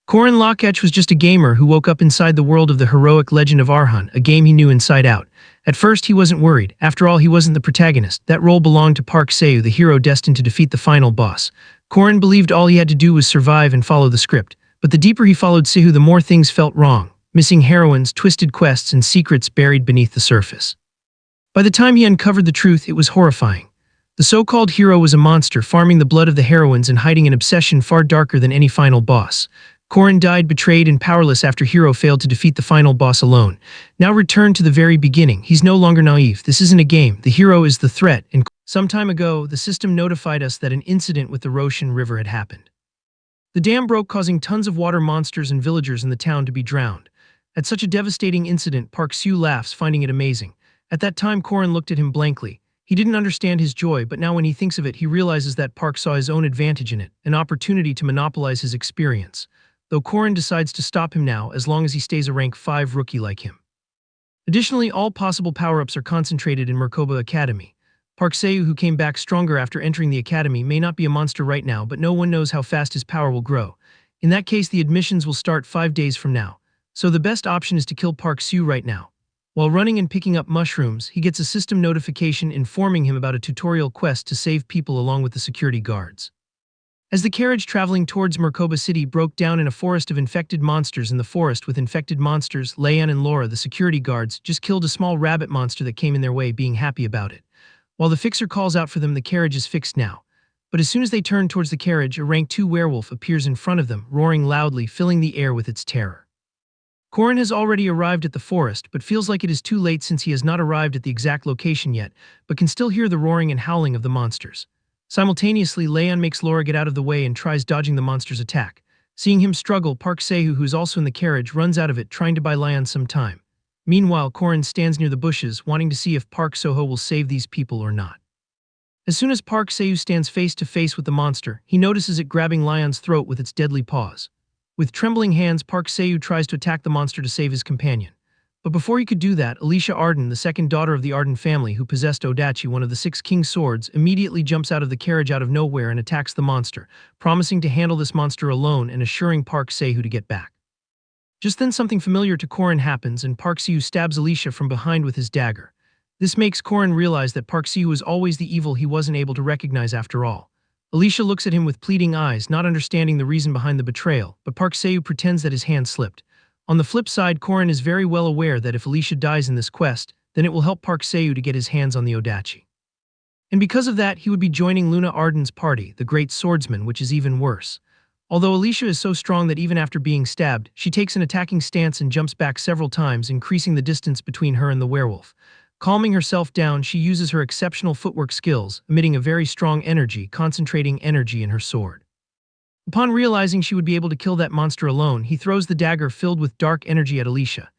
Korin Lakech was just a gamer who woke up inside the world of the heroic legend of Arhan, a game he knew inside out. At first, he wasn't worried. After all, he wasn't the protagonist. That role belonged to Park Seo, the hero destined to defeat the final boss. Korin believed all he had to do was survive and follow the script. But the deeper he followed Seo, the more things felt wrong. Missing heroines, twisted quests, and secrets buried beneath the surface. By the time he uncovered the truth, it was horrifying. The so-called hero was a monster, farming the blood of the heroines and hiding an obsession far darker than any final boss. Korin died betrayed and powerless after Hero failed to defeat the final boss alone. Now returned to the very beginning. He's no longer naive. This isn't a game. The hero is the threat, and some time ago, the system notified us that an incident with the Roshan River had happened. The dam broke, causing tons of water monsters and villagers in the town to be drowned. At such a devastating incident, Park Seo laughs, finding it amazing. At that time, Korin looked at him blankly. He didn't understand his joy, but now when he thinks of it, he realizes that Park saw his own advantage in it, an opportunity to monopolize his experience. Though Korin decides to stop him now as long as he stays a rank 5 rookie like him. Additionally, all possible power-ups are concentrated in Merkaba Academy. Park Seo, who came back stronger after entering the academy, may not be a monster right now, but no one knows how fast his power will grow. In that case, the admissions will start 5 days from now. So the best option is to kill Park Seo right now. While running and picking up mushrooms, he gets a system notification informing him about a tutorial quest to save people along with the security guards. As the carriage traveling towards Merkaba City broke down in a forest of infected monsters in the forest with infected monsters, Leon and Laura, the security guards, just killed a small rabbit monster that came in their way, being happy about it. While the fixer calls out for them, the carriage is fixed now. But as soon as they turn towards the carriage, a rank 2 werewolf appears in front of them, roaring loudly, filling the air with its terror. Korin has already arrived at the forest, but feels like it is too late since he has not arrived at the exact location yet, but can still hear the roaring and howling of the monsters. Simultaneously, Leon makes Laura get out of the way and tries dodging the monster's attack. Seeing him struggle, Park Seo, who is also in the carriage, runs out of it, trying to buy Leon some time. Meanwhile, Korin stands near the bushes, wanting to see if Park Seo will save these people or not. As soon as Park Seo stands face to face with the monster, he notices it grabbing Leon's throat with its deadly paws. With trembling hands, Park Seo tries to attack the monster to save his companion. But before he could do that, Alicia Arden, the second daughter of the Arden family who possessed Odachi, one of the 6 King's swords, immediately jumps out of the carriage out of nowhere and attacks the monster, promising to handle this monster alone and assuring Park Seo to get back. Just then something familiar to Korin happens and Park Seo stabs Alicia from behind with his dagger. This makes Korin realize that Park Seo was always the evil he wasn't able to recognize after all. Alicia looks at him with pleading eyes, not understanding the reason behind the betrayal, but Park Seo pretends that his hand slipped. On the flip side, Korin is very well aware that if Alicia dies in this quest, then it will help Park Seo to get his hands on the Odachi. And because of that, he would be joining Luna Arden's party, the Great Swordsman, which is even worse. Although Alicia is so strong that even after being stabbed, she takes an attacking stance and jumps back several times, increasing the distance between her and the werewolf. Calming herself down, she uses her exceptional footwork skills, emitting a very strong energy, concentrating energy in her sword. Upon realizing she would be able to kill that monster alone, he throws the dagger filled with dark energy at Alicia.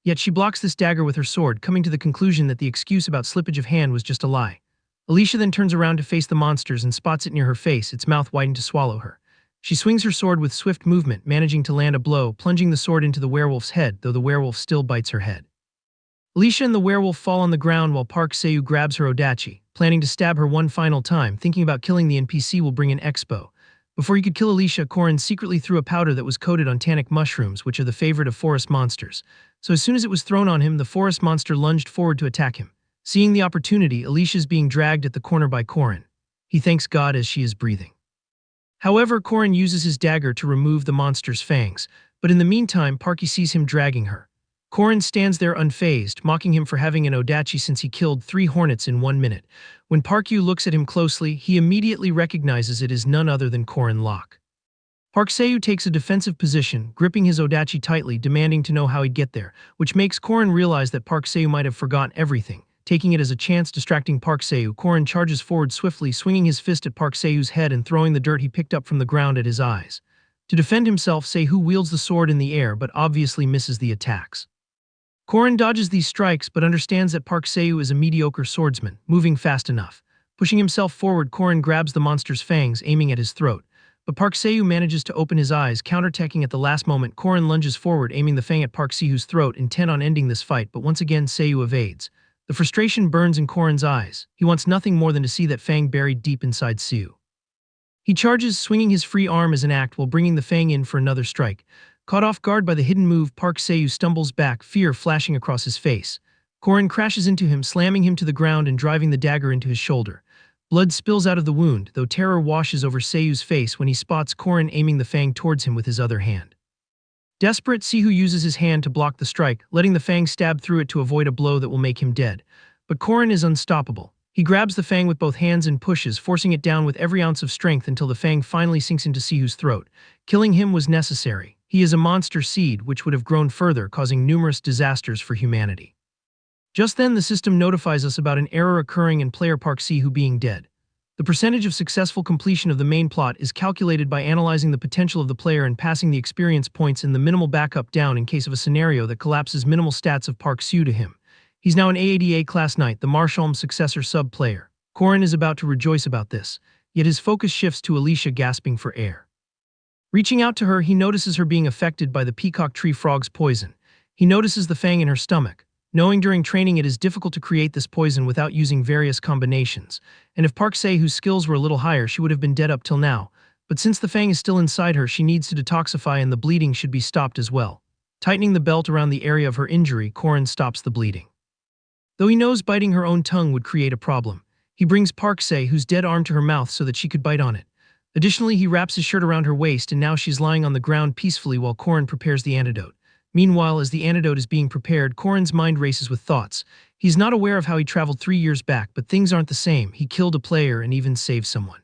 Yet she blocks this dagger with her sword, coming to the conclusion that the excuse about slippage of hand was just a lie. Alicia then turns around to face the monsters and spots it near her face, its mouth widened to swallow her. She swings her sword with swift movement, managing to land a blow, plunging the sword into the werewolf's head, though the werewolf still bites her head. Alicia and the werewolf fall on the ground while Park Seo grabs her Odachi, planning to stab her one final time, thinking about killing the NPC will bring an expo. Before he could kill Alicia, Korin secretly threw a powder that was coated on tannic mushrooms, which are the favorite of forest monsters. So as soon as it was thrown on him, the forest monster lunged forward to attack him. Seeing the opportunity, Alicia is being dragged at the corner by Korin. He thanks God as she is breathing. However, Korin uses his dagger to remove the monster's fangs, but in the meantime, Parky sees him dragging her. Korin stands there unfazed, mocking him for having an Odachi since he killed 3 hornets in 1 minute. When Parkyu looks at him closely, he immediately recognizes it is none other than Korin Locke. Park Seo takes a defensive position, gripping his Odachi tightly, demanding to know how he'd get there, which makes Korin realize that Park Seo might have forgotten everything. Taking it as a chance distracting Park Seo, Korin charges forward swiftly, swinging his fist at Park Seo's head and throwing the dirt he picked up from the ground at his eyes. To defend himself, Seo wields the sword in the air but obviously misses the attacks. Korin dodges these strikes but understands that Park Seo is a mediocre swordsman, moving fast enough. Pushing himself forward, Korin grabs the monster's fangs, aiming at his throat. But Park Seo manages to open his eyes, counterattacking at the last moment. Korin lunges forward, aiming the fang at Park Seo's throat, intent on ending this fight, but once again Seo evades. The frustration burns in Korin's eyes. He wants nothing more than to see that fang buried deep inside Seo. He charges, swinging his free arm as an act while bringing the fang in for another strike. Caught off guard by the hidden move, Park Seo stumbles back, fear flashing across his face. Korin crashes into him, slamming him to the ground and driving the dagger into his shoulder. Blood spills out of the wound, though terror washes over Seiyu's face when he spots Korin aiming the fang towards him with his other hand. Desperate, Seiyu uses his hand to block the strike, letting the fang stab through it to avoid a blow that will make him dead. But Korin is unstoppable. He grabs the fang with both hands and pushes, forcing it down with every ounce of strength until the fang finally sinks into Seiyu's throat. Killing him was necessary. He is a monster seed which would have grown further, causing numerous disasters for humanity. Just then, the system notifies us about an error occurring in player Park Seo being dead. The percentage of successful completion of the main plot is calculated by analyzing the potential of the player and passing the experience points and the minimal backup down in case of a scenario that collapses minimal stats of Park Seo to him. He's now an AADA class knight, the Marshalm's successor sub-player. Korin is about to rejoice about this, yet his focus shifts to Alicia gasping for air. Reaching out to her, he notices her being affected by the peacock tree frog's poison. He notices the fang in her stomach. Knowing during training it is difficult to create this poison without using various combinations, and if Park Seo, whose skills were a little higher, she would have been dead up till now, but since the fang is still inside her, she needs to detoxify and the bleeding should be stopped as well. Tightening the belt around the area of her injury, Korin stops the bleeding. Though he knows biting her own tongue would create a problem, he brings Park Seo, whose dead arm, to her mouth so that she could bite on it. Additionally, he wraps his shirt around her waist and now she's lying on the ground peacefully while Korin prepares the antidote. Meanwhile, as the antidote is being prepared, Korin's mind races with thoughts. He's not aware of how he traveled 3 years back, but things aren't the same. He killed a player and even saved someone.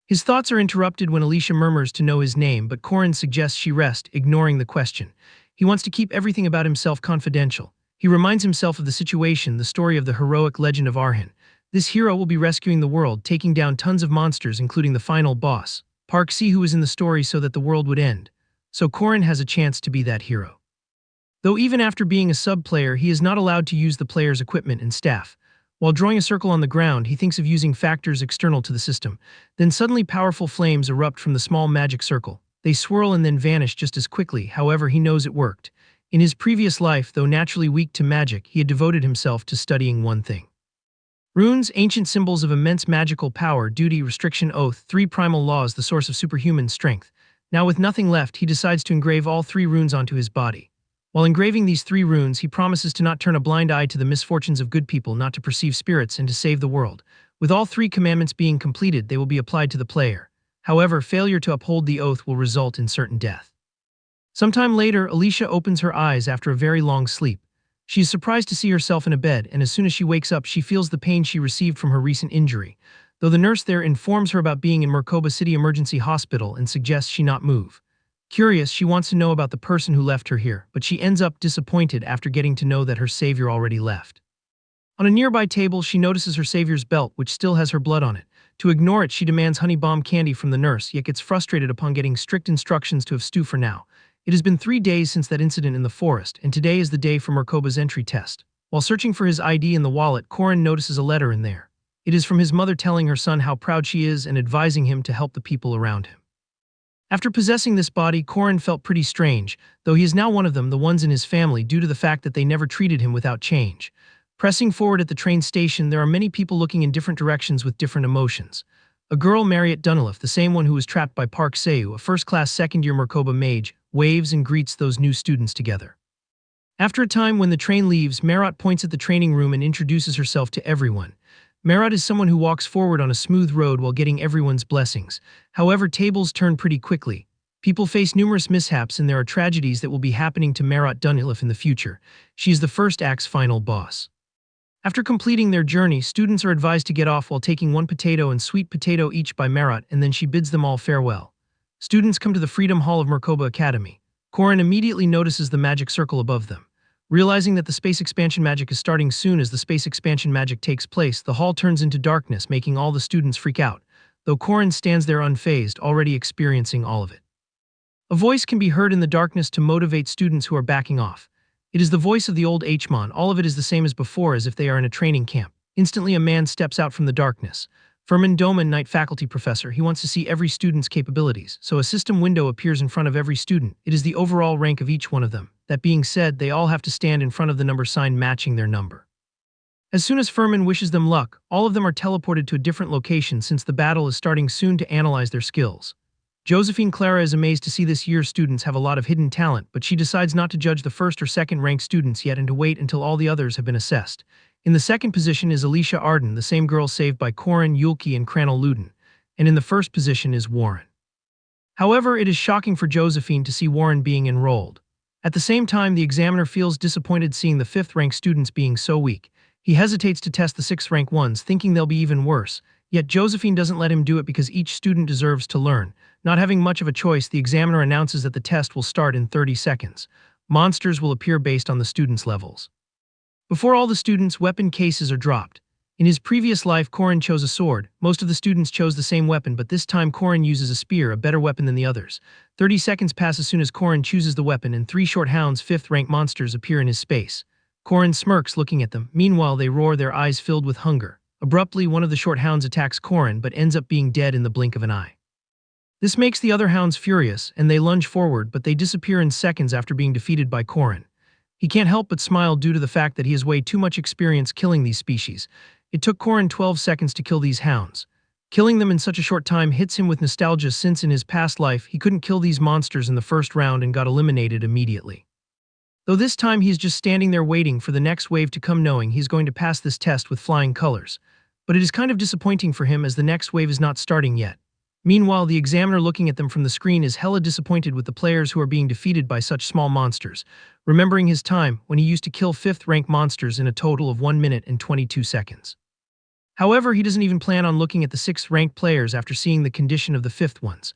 His thoughts are interrupted when Alicia murmurs to know his name, but Korin suggests she rest, ignoring the question. He wants to keep everything about himself confidential. He reminds himself of the situation, the story of the heroic legend of Arhan. This hero will be rescuing the world, taking down tons of monsters, including the final boss, Park Seo, who was in the story so that the world would end. So Korin has a chance to be that hero. Though even after being a sub-player, he is not allowed to use the player's equipment and staff. While drawing a circle on the ground, he thinks of using factors external to the system. Then suddenly powerful flames erupt from the small magic circle. They swirl and then vanish just as quickly, however he knows it worked. In his previous life, though naturally weak to magic, he had devoted himself to studying one thing. Runes, ancient symbols of immense magical power, duty, restriction, oath, 3 primal laws, the source of superhuman strength. Now with nothing left, he decides to engrave all 3 runes onto his body. While engraving these 3 runes, he promises to not turn a blind eye to the misfortunes of good people, not to perceive spirits, and to save the world. With all 3 commandments being completed, they will be applied to the player. However, failure to uphold the oath will result in certain death. Sometime later, Alicia opens her eyes after a very long sleep. She is surprised to see herself in a bed, and as soon as she wakes up, she feels the pain she received from her recent injury, though the nurse there informs her about being in Merkaba City Emergency Hospital and suggests she not move. Curious, she wants to know about the person who left her here, but she ends up disappointed after getting to know that her savior already left. On a nearby table, she notices her savior's belt, which still has her blood on it. To ignore it, she demands honey bomb candy from the nurse, yet gets frustrated upon getting strict instructions to have stew for now. It has been 3 days since that incident in the forest, and today is the day for Merkaba's entry test. While searching for his ID in the wallet, Korin notices a letter in there. It is from his mother telling her son how proud she is and advising him to help the people around him. After possessing this body, Korin felt pretty strange, though he is now one of them, the ones in his family, due to the fact that they never treated him without change. Pressing forward at the train station, there are many people looking in different directions with different emotions. A girl, Marriott, the same one who was trapped by Park Seo, a first-class second-year Merkaba mage, waves and greets those new students together. After a time, when the train leaves, Marriott points at the training room and introduces herself to everyone. Marriott is someone who walks forward on a smooth road while getting everyone's blessings. However, tables turn pretty quickly. People face numerous mishaps and there are tragedies that will be happening to Marriott in the future. She is the first act's final boss. After completing their journey, students are advised to get off while taking 1 potato and sweet potato each by Marriott, and then she bids them all farewell. Students come to the Freedom Hall of Merkaba Academy. Korin immediately notices the magic circle above them. Realizing that the space expansion magic is starting soon as the space expansion magic takes place, the hall turns into darkness, making all the students freak out, though Korin stands there unfazed, already experiencing all of it. A voice can be heard in the darkness to motivate students who are backing off. It is the voice of the old Hmon. All of it is the same as before, as if they are in a training camp. Instantly, a man steps out from the darkness. Furman Doman, Knight faculty professor. He wants to see every student's capabilities, so a system window appears in front of every student. It is the overall rank of each one of them. That being said, they all have to stand in front of the number sign matching their number. As soon as Furman wishes them luck, all of them are teleported to a different location since the battle is starting soon to analyze their skills. Josephine Clara is amazed to see this year's students have a lot of hidden talent, but she decides not to judge the first or second ranked students yet and to wait until all the others have been assessed. In the second position is Alicia Arden, the same girl saved by Corin, Yulki, and Cranel Luden, and in the first position is Warren. However, it is shocking for Josephine to see Warren being enrolled. At the same time, the examiner feels disappointed seeing the fifth-ranked students being so weak. He hesitates to test the sixth-ranked ones, thinking they'll be even worse. Yet Josephine doesn't let him do it because each student deserves to learn. Not having much of a choice, the examiner announces that the test will start in 30 seconds. Monsters will appear based on the students' levels. Before all the students, weapon cases are dropped. In his previous life, Corin chose a sword. Most of the students chose the same weapon, but this time Corin uses a spear, a better weapon than the others. 30 seconds pass as soon as Corin chooses the weapon, and 3 short hounds, fifth-ranked monsters, appear in his space. Corin smirks looking at them. Meanwhile, they roar, their eyes filled with hunger. Abruptly, one of the short hounds attacks Corin, but ends up being dead in the blink of an eye. This makes the other hounds furious, and they lunge forward, but they disappear in seconds after being defeated by Corin. He can't help but smile due to the fact that he has way too much experience killing these species. It took Corin 12 seconds to kill these hounds. Killing them in such a short time hits him with nostalgia since in his past life he couldn't kill these monsters in the first round and got eliminated immediately. Though this time he's just standing there waiting for the next wave to come knowing he's going to pass this test with flying colors. But it is kind of disappointing for him as the next wave is not starting yet. Meanwhile, the examiner looking at them from the screen is hella disappointed with the players who are being defeated by such small monsters, remembering his time when he used to kill 5th-ranked monsters in a total of 1 minute and 22 seconds. However, he doesn't even plan on looking at the 6th-ranked players after seeing the condition of the 5th ones.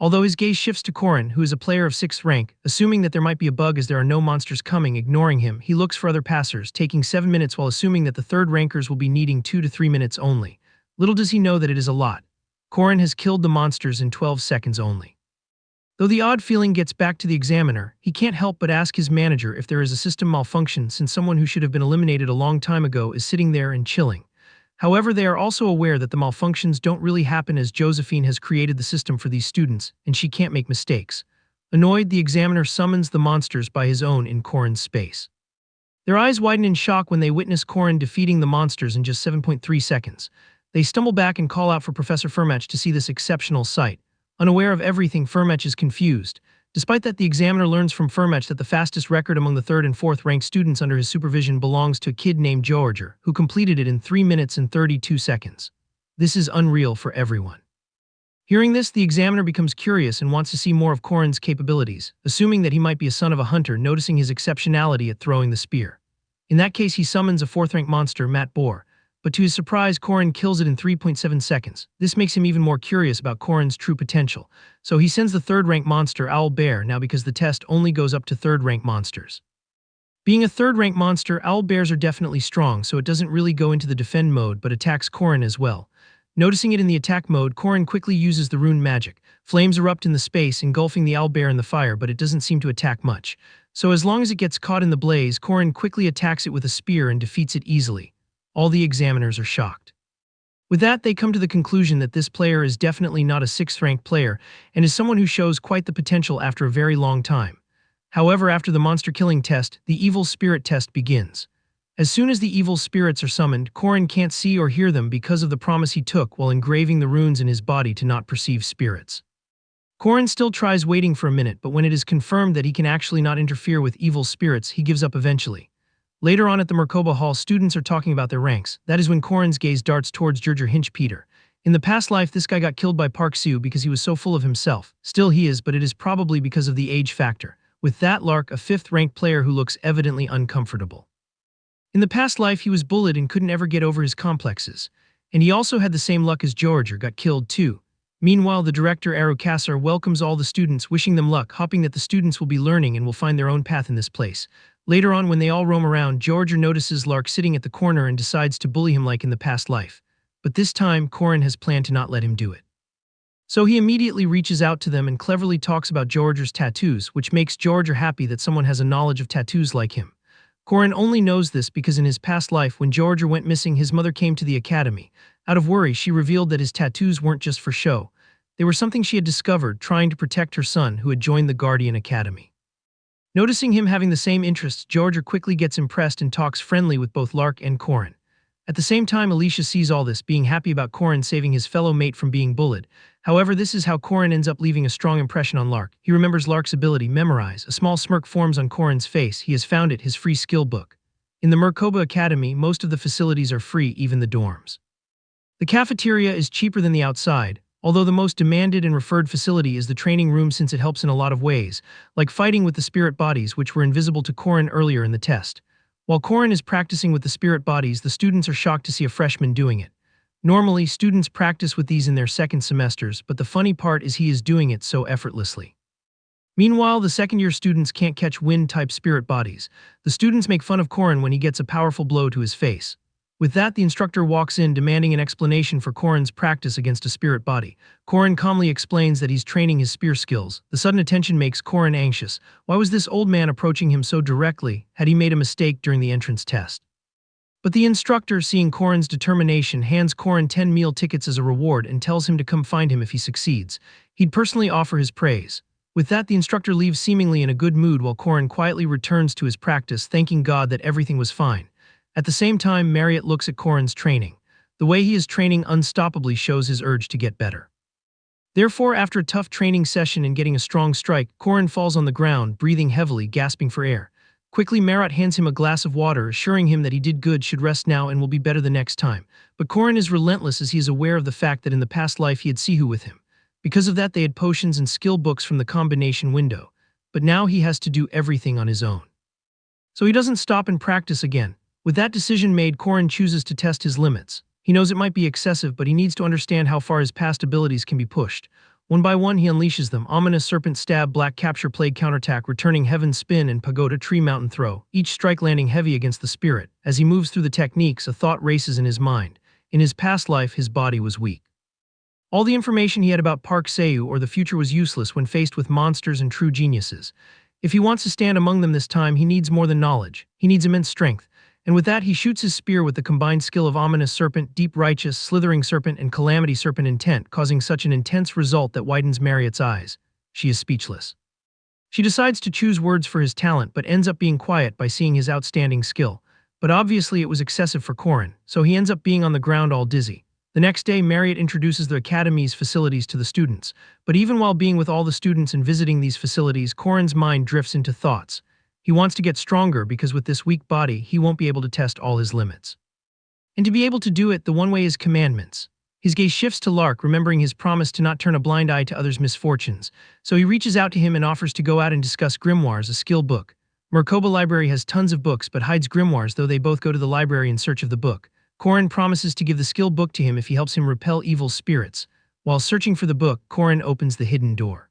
Although his gaze shifts to Corin, who is a player of 6th rank, assuming that there might be a bug as there are no monsters coming, ignoring him, he looks for other passers, taking 7 minutes while assuming that the 3rd rankers will be needing 2 to 3 minutes only. Little does he know that it is a lot. Corin has killed the monsters in 12 seconds only. Though the odd feeling gets back to the examiner, he can't help but ask his manager if there is a system malfunction since someone who should have been eliminated a long time ago is sitting there and chilling. However, they are also aware that the malfunctions don't really happen as Josephine has created the system for these students, and she can't make mistakes. Annoyed, the examiner summons the monsters by his own in Corin's space. Their eyes widen in shock when they witness Corin defeating the monsters in just 7.3 seconds. They stumble back and call out for Professor Furmatch to see this exceptional sight. Unaware of everything, Furmatch is confused. Despite that, the examiner learns from Furmatch that the fastest record among the 3rd and 4th ranked students under his supervision belongs to a kid named Georger, who completed it in 3 minutes and 32 seconds. This is unreal for everyone. Hearing this, the examiner becomes curious and wants to see more of Corin's capabilities, assuming that he might be a son of a hunter, noticing his exceptionality at throwing the spear. In that case, he summons a 4th-ranked monster, Matt Bohr, but to his surprise, Corin kills it in 3.7 seconds. This makes him even more curious about Corin's true potential, so he sends the 3rd-ranked monster, Owl Bear, now because the test only goes up to 3rd-ranked monsters. Being a 3rd-ranked monster, Owl Bears are definitely strong, so it doesn't really go into the defend mode but attacks Corin as well. Noticing it in the attack mode, Corin quickly uses the rune magic. Flames erupt in the space, engulfing the Owl Bear in the fire, but it doesn't seem to attack much. So as long as it gets caught in the blaze, Corin quickly attacks it with a spear and defeats it easily. All the examiners are shocked. With that, they come to the conclusion that this player is definitely not a 6th-ranked player and is someone who shows quite the potential after a very long time. However, after the monster killing test, the evil spirit test begins. As soon as the evil spirits are summoned, Corin can't see or hear them because of the promise he took while engraving the runes in his body to not perceive spirits. Corin still tries waiting for a minute, but when it is confirmed that he can actually not interfere with evil spirits, he gives up eventually. Later on at the Merkaba Hall, students are talking about their ranks. That is when Corin's gaze darts towards Georger Hinch Peter. In the past life, this guy got killed by Park Seo because he was so full of himself. Still he is, but it is probably because of the age factor. With that, Lark, a 5th-ranked player who looks evidently uncomfortable. In the past life, he was bullied and couldn't ever get over his complexes. And he also had the same luck as Georger, got killed too. Meanwhile, the director, Aru Kassar, welcomes all the students, wishing them luck, hoping that the students will be learning and will find their own path in this place. Later on, when they all roam around, Georger notices Lark sitting at the corner and decides to bully him like in the past life. But this time, Corin has planned to not let him do it. So he immediately reaches out to them and cleverly talks about Georger's tattoos, which makes Georger happy that someone has a knowledge of tattoos like him. Corin only knows this because in his past life, when Georger went missing, his mother came to the academy. Out of worry, she revealed that his tattoos weren't just for show. They were something she had discovered trying to protect her son who had joined the Guardian Academy. Noticing him having the same interests, Georger quickly gets impressed and talks friendly with both Lark and Corin. At the same time, Alicia sees all this, being happy about Korin saving his fellow mate from being bullied. However, this is how Korin ends up leaving a strong impression on Lark. He remembers Lark's ability, Memorize. A small smirk forms on Korin's face. He has found it, his free skill book. In the Merkaba Academy, most of the facilities are free, even the dorms. The cafeteria is cheaper than the outside, although the most demanded and referred facility is the training room since it helps in a lot of ways, like fighting with the spirit bodies which were invisible to Korin earlier in the test. While Korin is practicing with the spirit bodies, the students are shocked to see a freshman doing it. Normally, students practice with these in their second semesters, but the funny part is he is doing it so effortlessly. Meanwhile, the second-year students can't catch wind-type spirit bodies. The students make fun of Korin when he gets a powerful blow to his face. With that, the instructor walks in demanding an explanation for Korin's practice against a spirit body. Korin calmly explains that he's training his spear skills. The sudden attention makes Korin anxious. Why was this old man approaching him so directly? Had he made a mistake during the entrance test? But the instructor, seeing Korin's determination, hands Korin 10 meal tickets as a reward and tells him to come find him if he succeeds. He'd personally offer his praise. With that, the instructor leaves seemingly in a good mood while Korin quietly returns to his practice, thanking God that everything was fine. At the same time, Marriott looks at Korin's training. The way he is training unstoppably shows his urge to get better. Therefore, after a tough training session and getting a strong strike, Korin falls on the ground, breathing heavily, gasping for air. Quickly, Marriott hands him a glass of water, assuring him that he did good, should rest now, and will be better the next time. But Korin is relentless as he is aware of the fact that in the past life he had Sihu with him. Because of that, they had potions and skill books from the combination window. But now he has to do everything on his own. So he doesn't stop and practice again. With that decision made, Korin chooses to test his limits. He knows it might be excessive, but he needs to understand how far his past abilities can be pushed. One by one, he unleashes them: Ominous Serpent Stab, Black Capture, Plague Counterattack, Returning Heaven Spin, and Pagoda Tree Mountain Throw, each strike landing heavy against the spirit. As he moves through the techniques, a thought races in his mind. In his past life, his body was weak. All the information he had about Park Seo or the future was useless when faced with monsters and true geniuses. If he wants to stand among them this time, he needs more than knowledge. He needs immense strength. And with that, he shoots his spear with the combined skill of Ominous Serpent, Deep Righteous, Slithering Serpent, and Calamity Serpent Intent, causing such an intense result that widens Marriott's eyes. She is speechless. She decides to choose words for his talent, but ends up being quiet by seeing his outstanding skill. But obviously it was excessive for Korin, so he ends up being on the ground all dizzy. The next day, Marriott introduces the Academy's facilities to the students. But even while being with all the students and visiting these facilities, Korin's mind drifts into thoughts. He wants to get stronger because with this weak body, he won't be able to test all his limits. And to be able to do it, the one way is commandments. His gaze shifts to Lark, remembering his promise to not turn a blind eye to others' misfortunes. So he reaches out to him and offers to go out and discuss grimoires, a skill book. Merkaba Library has tons of books but hides grimoires, though they both go to the library in search of the book. Korin promises to give the skill book to him if he helps him repel evil spirits. While searching for the book, Korin opens the hidden door.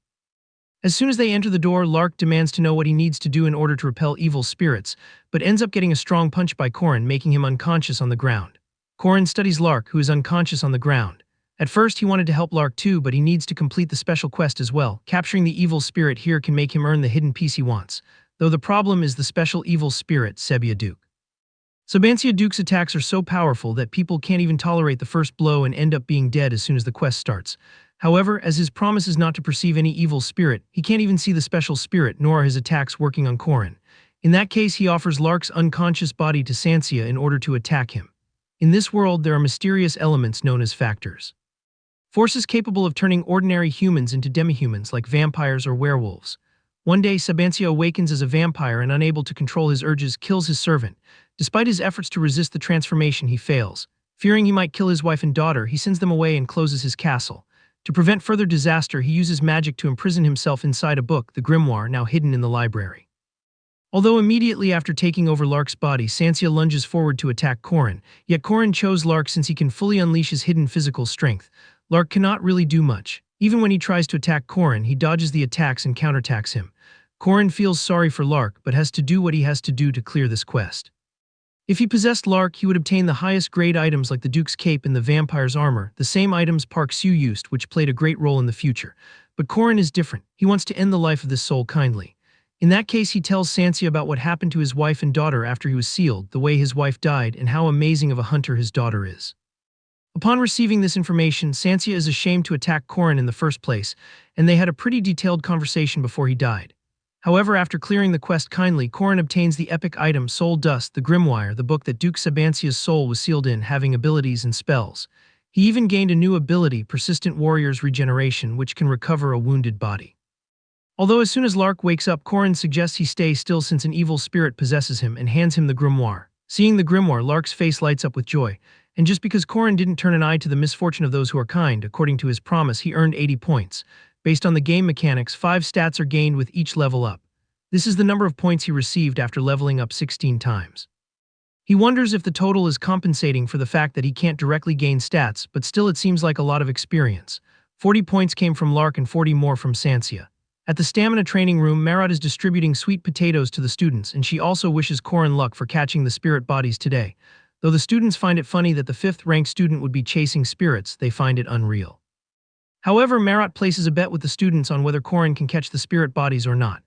As soon as they enter the door, Lark demands to know what he needs to do in order to repel evil spirits, but ends up getting a strong punch by Korin, making him unconscious on the ground. Korin studies Lark, who is unconscious on the ground. At first, he wanted to help Lark too, but he needs to complete the special quest as well. Capturing the evil spirit here can make him earn the hidden piece he wants, though the problem is the special evil spirit, Sebia Duke. Sabancia Duke's attacks are so powerful that people can't even tolerate the first blow and end up being dead as soon as the quest starts. However, as his promise is not to perceive any evil spirit, he can't even see the special spirit, nor are his attacks working on Korin. In that case, he offers Lark's unconscious body to Sancia in order to attack him. In this world, there are mysterious elements known as factors. Forces capable of turning ordinary humans into demihumans like vampires or werewolves. One day, Sabancia awakens as a vampire and, unable to control his urges, kills his servant. Despite his efforts to resist the transformation, he fails. Fearing he might kill his wife and daughter, he sends them away and closes his castle. To prevent further disaster, he uses magic to imprison himself inside a book, the grimoire, now hidden in the library. Although immediately after taking over Lark's body, Sancia lunges forward to attack Korin, yet Korin chose Lark since he can fully unleash his hidden physical strength. Lark cannot really do much. Even when he tries to attack Korin, he dodges the attacks and counterattacks him. Korin feels sorry for Lark, but has to do what he has to do to clear this quest. If he possessed Lark, he would obtain the highest grade items like the Duke's Cape and the Vampire's Armor, the same items Park Seo used, which played a great role in the future. But Korin is different. He wants to end the life of this soul kindly. In that case, he tells Sancia about what happened to his wife and daughter after he was sealed, the way his wife died, and how amazing of a hunter his daughter is. Upon receiving this information, Sancia is ashamed to attack Korin in the first place, and they had a pretty detailed conversation before he died. However, after clearing the quest kindly, Corrin obtains the epic item Soul Dust, the Grimoire, the book that Duke Sabancia's soul was sealed in, having abilities and spells. He even gained a new ability, Persistent Warrior's Regeneration, which can recover a wounded body. Although as soon as Lark wakes up, Corrin suggests he stay still since an evil spirit possesses him and hands him the grimoire. Seeing the grimoire, Lark's face lights up with joy, and just because Corrin didn't turn an eye to the misfortune of those who are kind, according to his promise, he earned 80 points. Based on the game mechanics, 5 stats are gained with each level up. This is the number of points he received after leveling up 16 times. He wonders if the total is compensating for the fact that he can't directly gain stats, but still it seems like a lot of experience. 40 points came from Lark and 40 more from Sancia. At the stamina training room, Marriott is distributing sweet potatoes to the students, and she also wishes Corrin luck for catching the spirit bodies today. Though the students find it funny that the 5th-ranked student would be chasing spirits, they find it unreal. However, Marriott places a bet with the students on whether Corrin can catch the spirit bodies or not.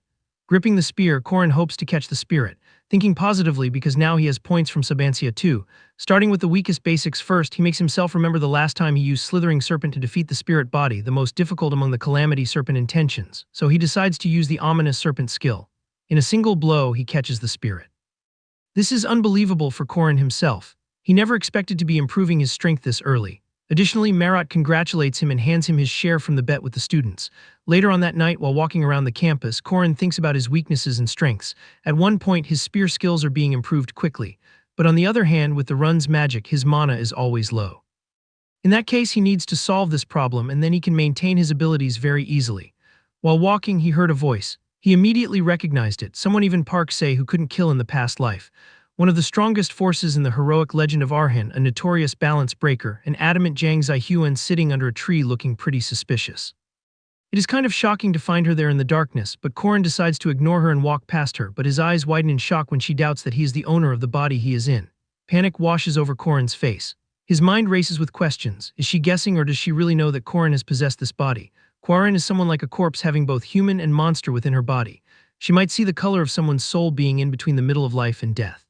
Gripping the spear, Corrin hopes to catch the spirit, thinking positively because now he has points from Sabancia too. Starting with the weakest basics first, he makes himself remember the last time he used Slithering Serpent to defeat the spirit body, the most difficult among the Calamity Serpent intentions, so he decides to use the Ominous Serpent skill. In a single blow, he catches the spirit. This is unbelievable for Corrin himself. He never expected to be improving his strength this early. Additionally, Marriott congratulates him and hands him his share from the bet with the students. Later on that night, while walking around the campus, Corrin thinks about his weaknesses and strengths. At one point, his spear skills are being improved quickly, but on the other hand, with the run's magic, his mana is always low. In that case, he needs to solve this problem, and then he can maintain his abilities very easily. While walking, he heard a voice. He immediately recognized it, someone even Park Se who couldn't kill in the past life. One of the strongest forces in the heroic legend of Arhan, a notorious balance breaker, an adamant Jang Zaihuan sitting under a tree looking pretty suspicious. It is kind of shocking to find her there in the darkness, but Corrin decides to ignore her and walk past her, but his eyes widen in shock when she doubts that he is the owner of the body he is in. Panic washes over Corrin's face. His mind races with questions. Is she guessing, or does she really know that Corrin has possessed this body? Corrin is someone like a corpse having both human and monster within her body. She might see the color of someone's soul being in between the middle of life and death.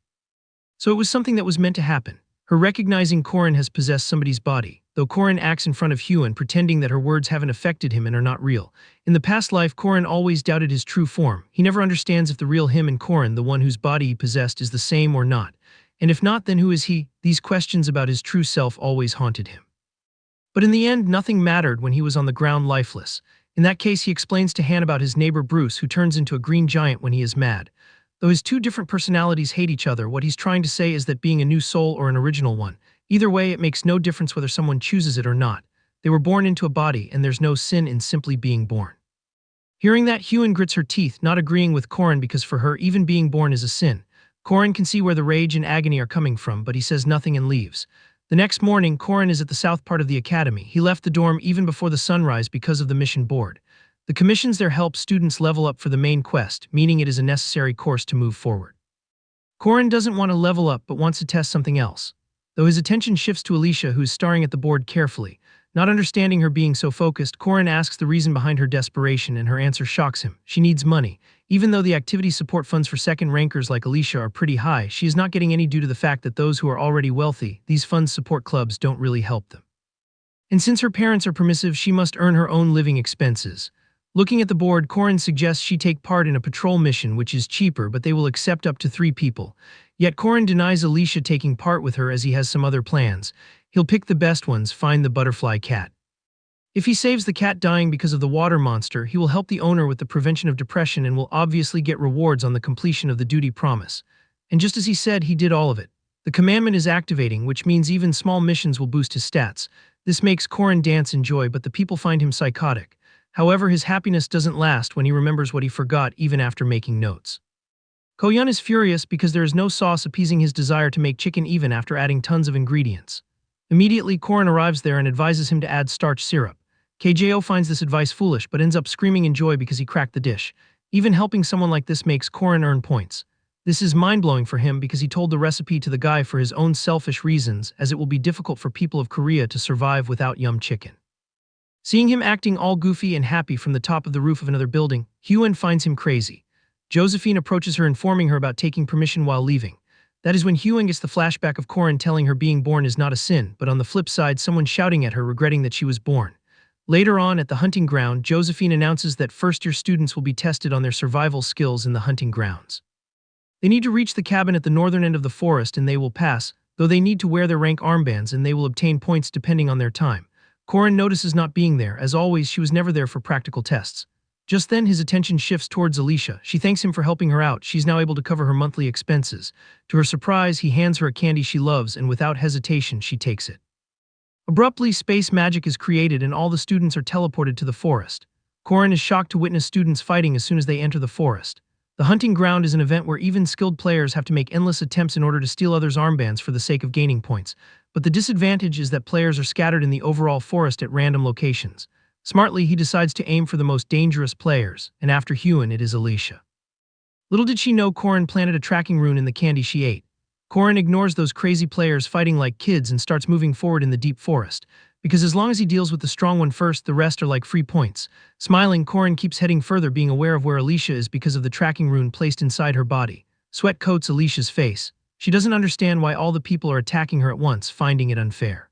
So it was something that was meant to happen. Her recognizing Corrin has possessed somebody's body, though Corrin acts in front of Huan, pretending that her words haven't affected him and are not real. In the past life, Corrin always doubted his true form. He never understands if the real him and Corrin, the one whose body he possessed, is the same or not. And if not, then who is he? These questions about his true self always haunted him. But in the end, nothing mattered when he was on the ground lifeless. In that case, he explains to Han about his neighbor Bruce, who turns into a green giant when he is mad. Though his two different personalities hate each other, what he's trying to say is that being a new soul or an original one, either way, it makes no difference whether someone chooses it or not. They were born into a body, and there's no sin in simply being born. Hearing that, Huan grits her teeth, not agreeing with Corrin because for her, even being born is a sin. Corrin can see where the rage and agony are coming from, but he says nothing and leaves. The next morning, Corrin is at the south part of the academy. He left the dorm even before the sunrise because of the mission board. The commissions there help students level up for the main quest, meaning it is a necessary course to move forward. Corrin doesn't want to level up but wants to test something else. Though his attention shifts to Alicia, who's staring at the board carefully. Not understanding her being so focused, Corrin asks the reason behind her desperation, and her answer shocks him. She needs money. Even though the activity support funds for second rankers like Alicia are pretty high, she is not getting any due to the fact that those who are already wealthy, these funds support clubs don't really help them. And since her parents are permissive, she must earn her own living expenses. Looking at the board, Corrin suggests she take part in a patrol mission which is cheaper, but they will accept up to 3 people. Yet Corrin denies Alicia taking part with her as he has some other plans. He'll pick the best ones, find the butterfly cat. If he saves the cat dying because of the water monster, he will help the owner with the prevention of depression and will obviously get rewards on the completion of the duty promise. And just as he said, he did all of it. The commandment is activating, which means even small missions will boost his stats. This makes Corrin dance in joy, but the people find him psychotic. However, his happiness doesn't last when he remembers what he forgot even after making notes. Koyun is furious because there is no sauce appeasing his desire to make chicken even after adding tons of ingredients. Immediately, Corrin arrives there and advises him to add starch syrup. KJO finds this advice foolish but ends up screaming in joy because he cracked the dish. Even helping someone like this makes Corrin earn points. This is mind-blowing for him because he told the recipe to the guy for his own selfish reasons, as it will be difficult for people of Korea to survive without yum chicken. Seeing him acting all goofy and happy from the top of the roof of another building, Huan finds him crazy. Josephine approaches her, informing her about taking permission while leaving. That is when Huan gets the flashback of Corrin telling her being born is not a sin, but on the flip side, someone shouting at her regretting that she was born. Later on, at the hunting ground, Josephine announces that first-year students will be tested on their survival skills in the hunting grounds. They need to reach the cabin at the northern end of the forest and they will pass, though they need to wear their rank armbands and they will obtain points depending on their time. Corin notices not being there. As always, she was never there for practical tests. Just then, his attention shifts towards Alicia. She thanks him for helping her out. She's now able to cover her monthly expenses. To her surprise, he hands her a candy she loves, and without hesitation, she takes it. Abruptly, space magic is created and all the students are teleported to the forest. Corin is shocked to witness students fighting as soon as they enter the forest. The hunting ground is an event where even skilled players have to make endless attempts in order to steal others' armbands for the sake of gaining points. But the disadvantage is that players are scattered in the overall forest at random locations. Smartly, he decides to aim for the most dangerous players, and after Huan, it is Alicia. Little did she know Corin planted a tracking rune in the candy she ate. Corin ignores those crazy players fighting like kids and starts moving forward in the deep forest, because as long as he deals with the strong one first, the rest are like free points. Smiling, Corin keeps heading further, being aware of where Alicia is because of the tracking rune placed inside her body. Sweat coats Alicia's face. She doesn't understand why all the people are attacking her at once, finding it unfair.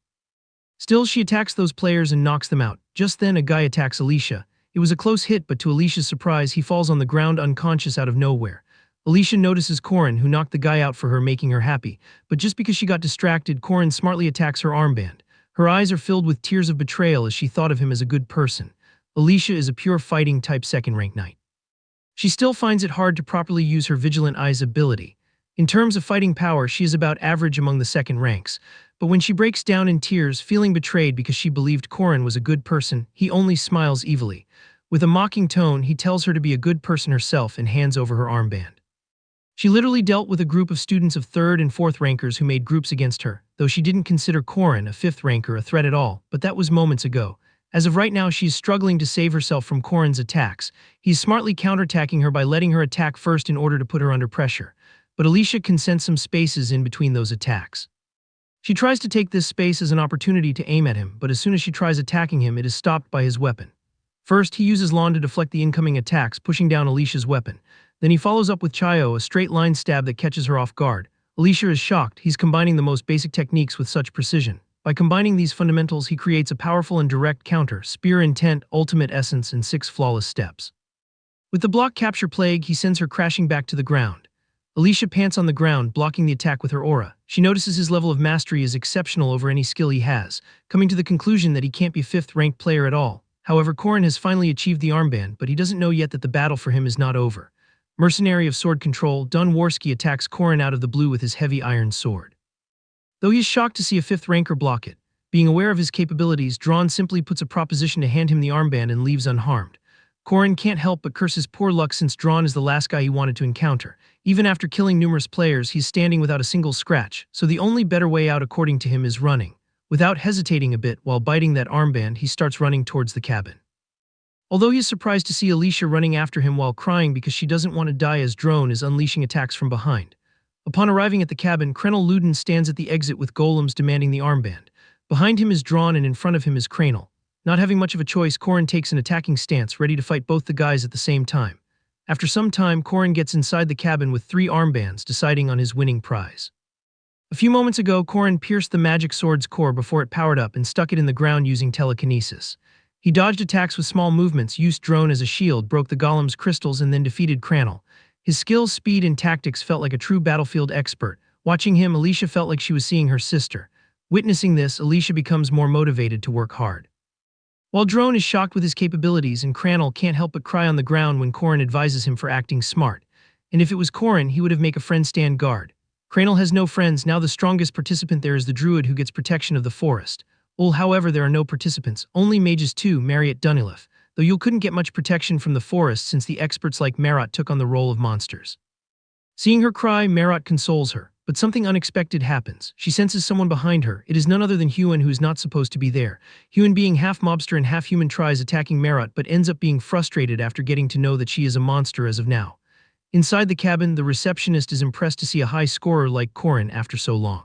Still, she attacks those players and knocks them out. Just then, a guy attacks Alicia. It was a close hit, but to Alicia's surprise, he falls on the ground unconscious out of nowhere. Alicia notices Corin, who knocked the guy out for her, making her happy. But just because she got distracted, Corin smartly attacks her armband. Her eyes are filled with tears of betrayal as she thought of him as a good person. Alicia is a pure fighting type second-rank knight. She still finds it hard to properly use her Vigilant Eyes ability. In terms of fighting power, she is about average among the second ranks. But when she breaks down in tears, feeling betrayed because she believed Corin was a good person, he only smiles evilly. With a mocking tone, he tells her to be a good person herself and hands over her armband. She literally dealt with a group of students of 3rd and 4th rankers who made groups against her, though she didn't consider Corin, a 5th ranker, a threat at all, but that was moments ago. As of right now, she is struggling to save herself from Corin's attacks. He's smartly counterattacking her by letting her attack first in order to put her under pressure. But Alicia can sense some spaces in between those attacks. She tries to take this space as an opportunity to aim at him, but as soon as she tries attacking him, it is stopped by his weapon. First, he uses Lawn to deflect the incoming attacks, pushing down Alicia's weapon. Then he follows up with Chayo, a straight-line stab that catches her off guard. Alicia is shocked. He's combining the most basic techniques with such precision. By combining these fundamentals, he creates a powerful and direct counter, Spear Intent, Ultimate Essence, and 6 flawless steps. With the block Capture Plague, he sends her crashing back to the ground. Alicia pants on the ground, blocking the attack with her aura. She notices his level of mastery is exceptional over any skill he has, coming to the conclusion that he can't be a 5th-ranked player at all. However, Corin has finally achieved the armband, but he doesn't know yet that the battle for him is not over. Mercenary of sword control, Dunworski attacks Corin out of the blue with his heavy iron sword. Though he is shocked to see a 5th ranker block it, being aware of his capabilities, Drawn simply puts a proposition to hand him the armband and leaves unharmed. Corin can't help but curse his poor luck since Drawn is the last guy he wanted to encounter. Even after killing numerous players, he's standing without a single scratch, so the only better way out according to him is running. Without hesitating a bit, while biting that armband, he starts running towards the cabin. Although he is surprised to see Alicia running after him while crying because she doesn't want to die, as Drone is unleashing attacks from behind. Upon arriving at the cabin, Krenel Luden stands at the exit with golems demanding the armband. Behind him is Drawn and in front of him is Krenel. Not having much of a choice, Corin takes an attacking stance, ready to fight both the guys at the same time. After some time, Corin gets inside the cabin with 3 armbands, deciding on his winning prize. A few moments ago, Corin pierced the magic sword's core before it powered up and stuck it in the ground using telekinesis. He dodged attacks with small movements, used Drone as a shield, broke the golem's crystals, and then defeated Kranel. His skill, speed, and tactics felt like a true battlefield expert. Watching him, Alicia felt like she was seeing her sister. Witnessing this, Alicia becomes more motivated to work hard. While Drone is shocked with his capabilities and Kranel can't help but cry on the ground when Corin advises him for acting smart. And if it was Corin, he would have made a friend stand guard. Kranel has no friends. Now the strongest participant there is the druid who gets protection of the forest. However, there are no participants, only mages too, Marriott Dunilith, though you couldn't get much protection from the forest since the experts like Marriott took on the role of monsters. Seeing her cry, Marriott consoles her, but something unexpected happens. She senses someone behind her. It is none other than Huan, who is not supposed to be there. Huan, being half mobster and half human, tries attacking Marriott but ends up being frustrated after getting to know that she is a monster as of now. Inside the cabin, the receptionist is impressed to see a high scorer like Corin after so long.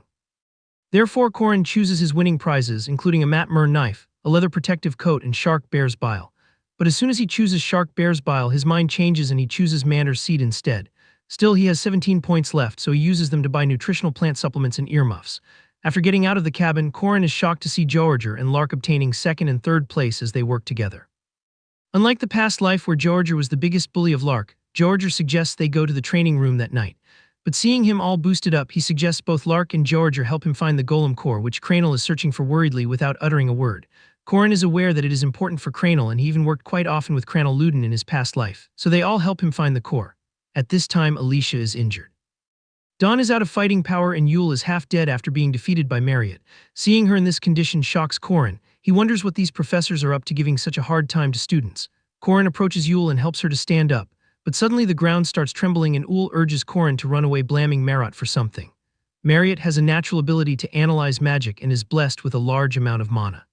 Therefore, Corin chooses his winning prizes, including a Mat Mer knife, a leather protective coat, and Shark Bear's Bile. But as soon as he chooses Shark Bear's Bile, his mind changes and he chooses Mander's Seed instead. Still, he has 17 points left, so he uses them to buy nutritional plant supplements and earmuffs. After getting out of the cabin, Corin is shocked to see Georger and Lark obtaining second and third place as they work together. Unlike the past life where Georger was the biggest bully of Lark, Georger suggests they go to the training room that night. But seeing him all boosted up, he suggests both Lark and Georger help him find the golem core, which Cranel is searching for worriedly without uttering a word. Corin is aware that it is important for Cranel, and he even worked quite often with Cranel Luden in his past life, so they all help him find the core. At this time, Alicia is injured. Dawn is out of fighting power and Yule is half dead after being defeated by Marriott. Seeing her in this condition shocks Corin. He wonders what these professors are up to giving such a hard time to students. Corin approaches Yule and helps her to stand up, but suddenly the ground starts trembling and Yule urges Corin to run away, blaming Marriott for something. Marriott has a natural ability to analyze magic and is blessed with a large amount of mana.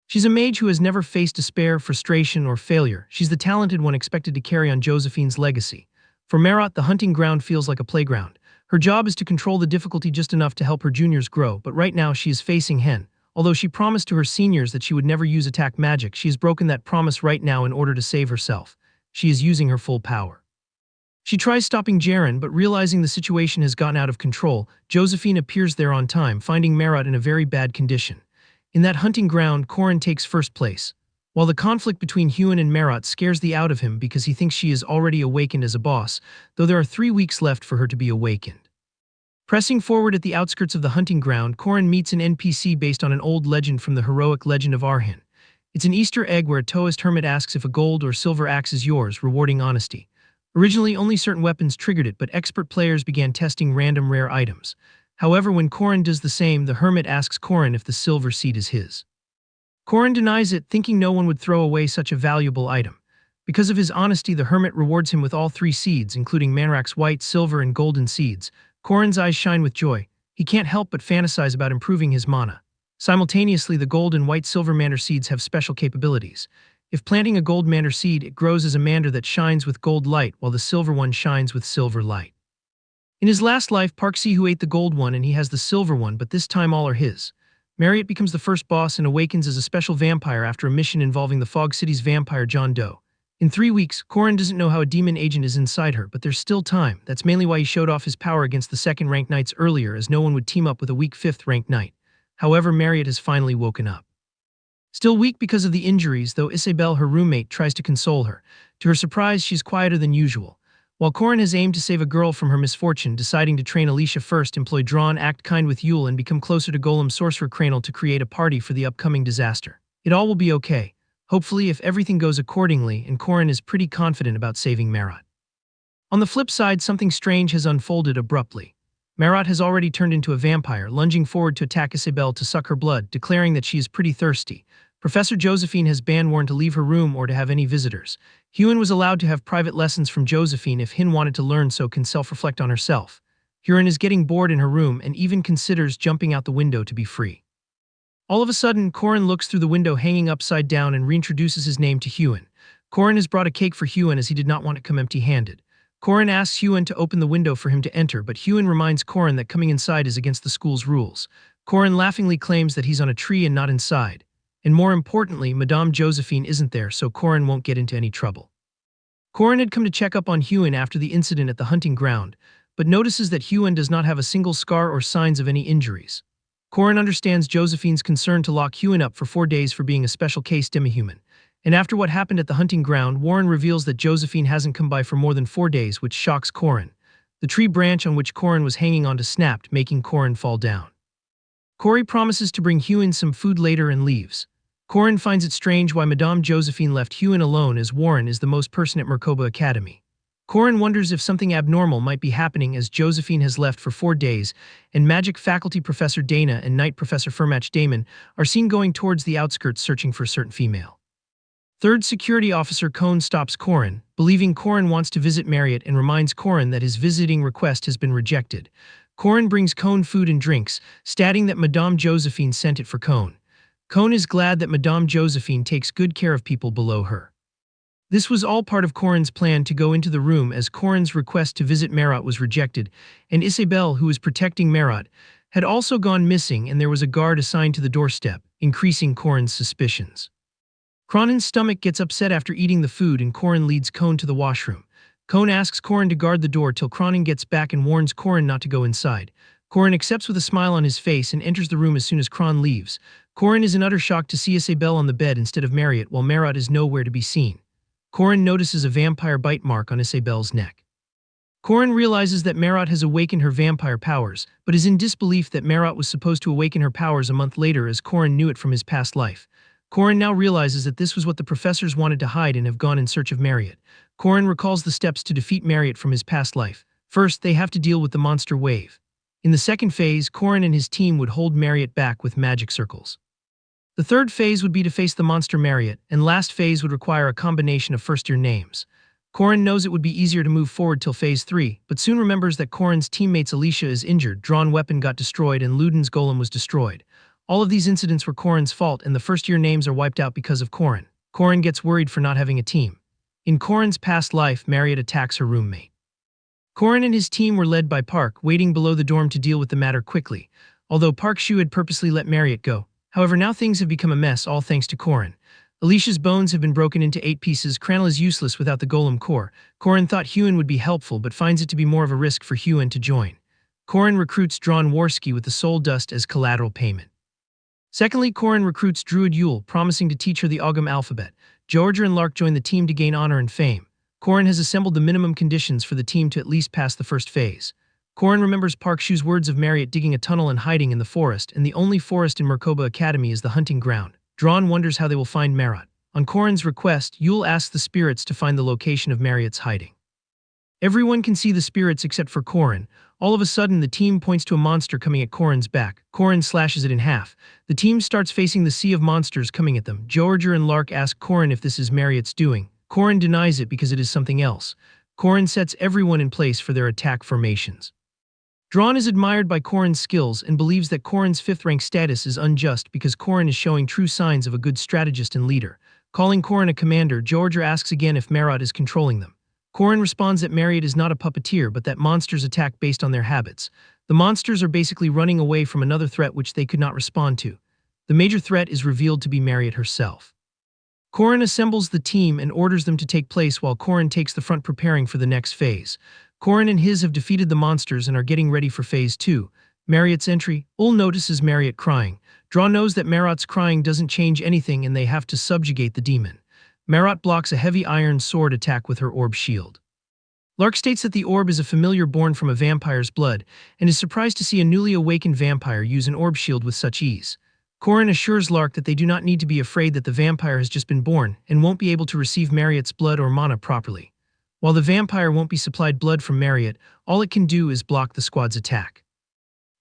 She's a mage who has never faced despair, frustration, or failure. She's the talented one expected to carry on Josephine's legacy. For Marriott, the hunting ground feels like a playground. Her job is to control the difficulty just enough to help her juniors grow, but right now she is facing Hen. Although she promised to her seniors that she would never use attack magic, she has broken that promise right now in order to save herself. She is using her full power. She tries stopping Jaren, but realizing the situation has gotten out of control, Josephine appears there on time, finding Marriott in a very bad condition. In that hunting ground, Corin takes first place. While the conflict between Huon and Marriott scares the out of him because he thinks she is already awakened as a boss, though there are 3 weeks left for her to be awakened. Pressing forward at the outskirts of the hunting ground, Corin meets an NPC based on an old legend from the heroic legend of Arhan. It's an Easter egg where a Taoist hermit asks if a gold or silver axe is yours, rewarding honesty. Originally, only certain weapons triggered it, but expert players began testing random rare items. However, when Corin does the same, the hermit asks Corin if the silver seed is his. Corin denies it, thinking no one would throw away such a valuable item. Because of his honesty, the hermit rewards him with all 3 seeds, including Manrak's white, silver, and golden seeds. Corin's eyes shine with joy. He can't help but fantasize about improving his mana. Simultaneously, the gold and white silver mandar seeds have special capabilities. If planting a gold mandar seed, it grows as a mandar that shines with gold light, while the silver one shines with silver light. In his last life, Park Si-Hu ate the gold one and he has the silver one, but this time all are his. Marriott becomes the first boss and awakens as a special vampire after a mission involving the Fog City's vampire John Doe. In 3 weeks, Corin doesn't know how a demon agent is inside her, but there's still time. That's mainly why he showed off his power against the 2nd-ranked knights earlier, as no one would team up with a weak 5th-ranked knight. However, Marriott has finally woken up. Still weak because of the injuries, though Isabelle, her roommate, tries to console her. To her surprise, she's quieter than usual. While Corin has aimed to save a girl from her misfortune, deciding to train Alicia first, employ Drawn, act kind with Yule, and become closer to Golem Sorcerer Cranel to create a party for the upcoming disaster. It all will be okay. Hopefully, if everything goes accordingly, and Corin is pretty confident about saving Marriott. On the flip side, something strange has unfolded abruptly. Marriott has already turned into a vampire, lunging forward to attack Isabelle to suck her blood, declaring that she is pretty thirsty. Professor Josephine has banned Warren to leave her room or to have any visitors. Huon was allowed to have private lessons from Josephine if Hin wanted to learn, so can self-reflect on herself. Huron is getting bored in her room and even considers jumping out the window to be free. All of a sudden, Corin looks through the window hanging upside down and reintroduces his name to Huon. Corin has brought a cake for Huon as he did not want to come empty-handed. Corin asks Huon to open the window for him to enter, but Huon reminds Corin that coming inside is against the school's rules. Corin laughingly claims that he's on a tree and not inside. And more importantly, Madame Josephine isn't there, so Corin won't get into any trouble. Corin had come to check up on Huon after the incident at the hunting ground, but notices that Huon does not have a single scar or signs of any injuries. Corin understands Josephine's concern to lock Huon up for 4 days for being a special case demihuman. And after what happened at the hunting ground, Warren reveals that Josephine hasn't come by for more than 4 days, which shocks Corin. The tree branch on which Corin was hanging onto snapped, making Corin fall down. Cory promises to bring Huon some food later and leaves. Corin finds it strange why Madame Josephine left Huon alone, as Warren is the most person at Merkaba Academy. Corin wonders if something abnormal might be happening as Josephine has left for 4 days, and Magic Faculty Professor Dana and Knight Professor Fermatch Damon are seen going towards the outskirts searching for a certain female. Third Security Officer Cone stops Corin, believing Corin wants to visit Marriott, and reminds Corin that his visiting request has been rejected. Corin brings Cone food and drinks, stating that Madame Josephine sent it for Cone. Cone is glad that Madame Josephine takes good care of people below her. This was all part of Corin's plan to go into the room, as Corin's request to visit Marriott was rejected, and Isabelle, who was protecting Marriott, had also gone missing, and there was a guard assigned to the doorstep, increasing Corin's suspicions. Cronin's stomach gets upset after eating the food, and Corin leads Cone to the washroom. Cone asks Corin to guard the door till Cronin gets back and warns Corin not to go inside. Korin accepts with a smile on his face and enters the room as soon as Kron leaves. Korin is in utter shock to see Isabelle on the bed instead of Marriott, while Marriott is nowhere to be seen. Korin notices a vampire bite mark on Isabelle's neck. Korin realizes that Marriott has awakened her vampire powers, but is in disbelief that Marriott was supposed to awaken her powers a month later, as Korin knew it from his past life. Korin now realizes that this was what the professors wanted to hide and have gone in search of Marriott. Korin recalls the steps to defeat Marriott from his past life. First, they have to deal with the monster wave. In the second phase, Korin and his team would hold Marriott back with magic circles. The third phase would be to face the monster Marriott, and last phase would require a combination of first-year names. Korin knows it would be easier to move forward till phase 3, but soon remembers that Korin's teammates Alicia is injured, drawn weapon got destroyed, and Ludin's golem was destroyed. All of these incidents were Korin's fault, and the first-year names are wiped out because of Korin. Korin gets worried for not having a team. In Korin's past life, Marriott attacks her roommate. Korin and his team were led by Park, waiting below the dorm to deal with the matter quickly, although Park Shu had purposely let Marriott go. However, now things have become a mess, all thanks to Korin. Alicia's bones have been broken into 8 pieces. Kranil is useless without the golem core. Korin thought Huan would be helpful, but finds it to be more of a risk for Huan to join. Korin recruits Drawn Warski with the soul dust as collateral payment. Secondly, Korin recruits Druid Yule, promising to teach her the Ogham alphabet. Georgia and Lark join the team to gain honor and fame. Korin has assembled the minimum conditions for the team to at least pass the first phase. Korin remembers Park Shu's words of Marriott digging a tunnel and hiding in the forest, and the only forest in Merkaba Academy is the hunting ground. Drawn wonders how they will find Marriott. On Korin's request, Yule asks the spirits to find the location of Marriott's hiding. Everyone can see the spirits except for Korin. All of a sudden, the team points to a monster coming at Korin's back. Korin slashes it in half. The team starts facing the sea of monsters coming at them. Georgia and Lark ask Korin if this is Marriott's doing. Korin denies it because it is something else. Korin sets everyone in place for their attack formations. Drawn is admired by Korin's skills and believes that Korin's 5th rank status is unjust because Korin is showing true signs of a good strategist and leader. Calling Korin a commander, Georgia asks again if Marriott is controlling them. Korin responds that Marriott is not a puppeteer, but that monsters attack based on their habits. The monsters are basically running away from another threat which they could not respond to. The major threat is revealed to be Marriott herself. Korin assembles the team and orders them to take place while Korin takes the front preparing for the next phase. Korin and his have defeated the monsters and are getting ready for phase 2. Marriott's entry. Ul notices Marriott crying. Draw knows that Marriott's crying doesn't change anything and they have to subjugate the demon. Marriott blocks a heavy iron sword attack with her orb shield. Lark states that the orb is a familiar born from a vampire's blood and is surprised to see a newly awakened vampire use an orb shield with such ease. Korin assures Lark that they do not need to be afraid that the vampire has just been born and won't be able to receive Marriott's blood or mana properly. While the vampire won't be supplied blood from Marriott, all it can do is block the squad's attack.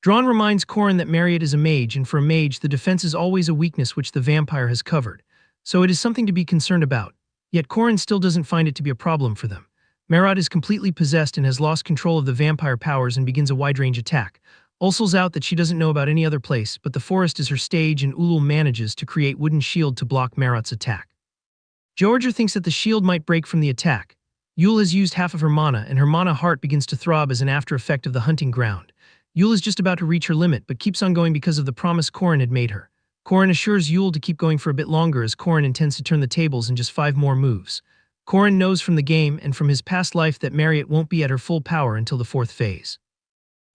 Drawn reminds Korin that Marriott is a mage, and for a mage the defense is always a weakness which the vampire has covered, so it is something to be concerned about. Yet Korin still doesn't find it to be a problem for them. Marriott is completely possessed and has lost control of the vampire powers and begins a wide-range attack. Ulsul's out that she doesn't know about any other place, but the forest is her stage and Ulul manages to create wooden shield to block Marriott's attack. Georgia thinks that the shield might break from the attack. Yule has used half of her mana, and her mana heart begins to throb as an after effect of the hunting ground. Yule is just about to reach her limit, but keeps on going because of the promise Korin had made her. Korin assures Yule to keep going for a bit longer as Korin intends to turn the tables in just 5 more moves. Korin knows from the game and from his past life that Marriott won't be at her full power until the 4th phase.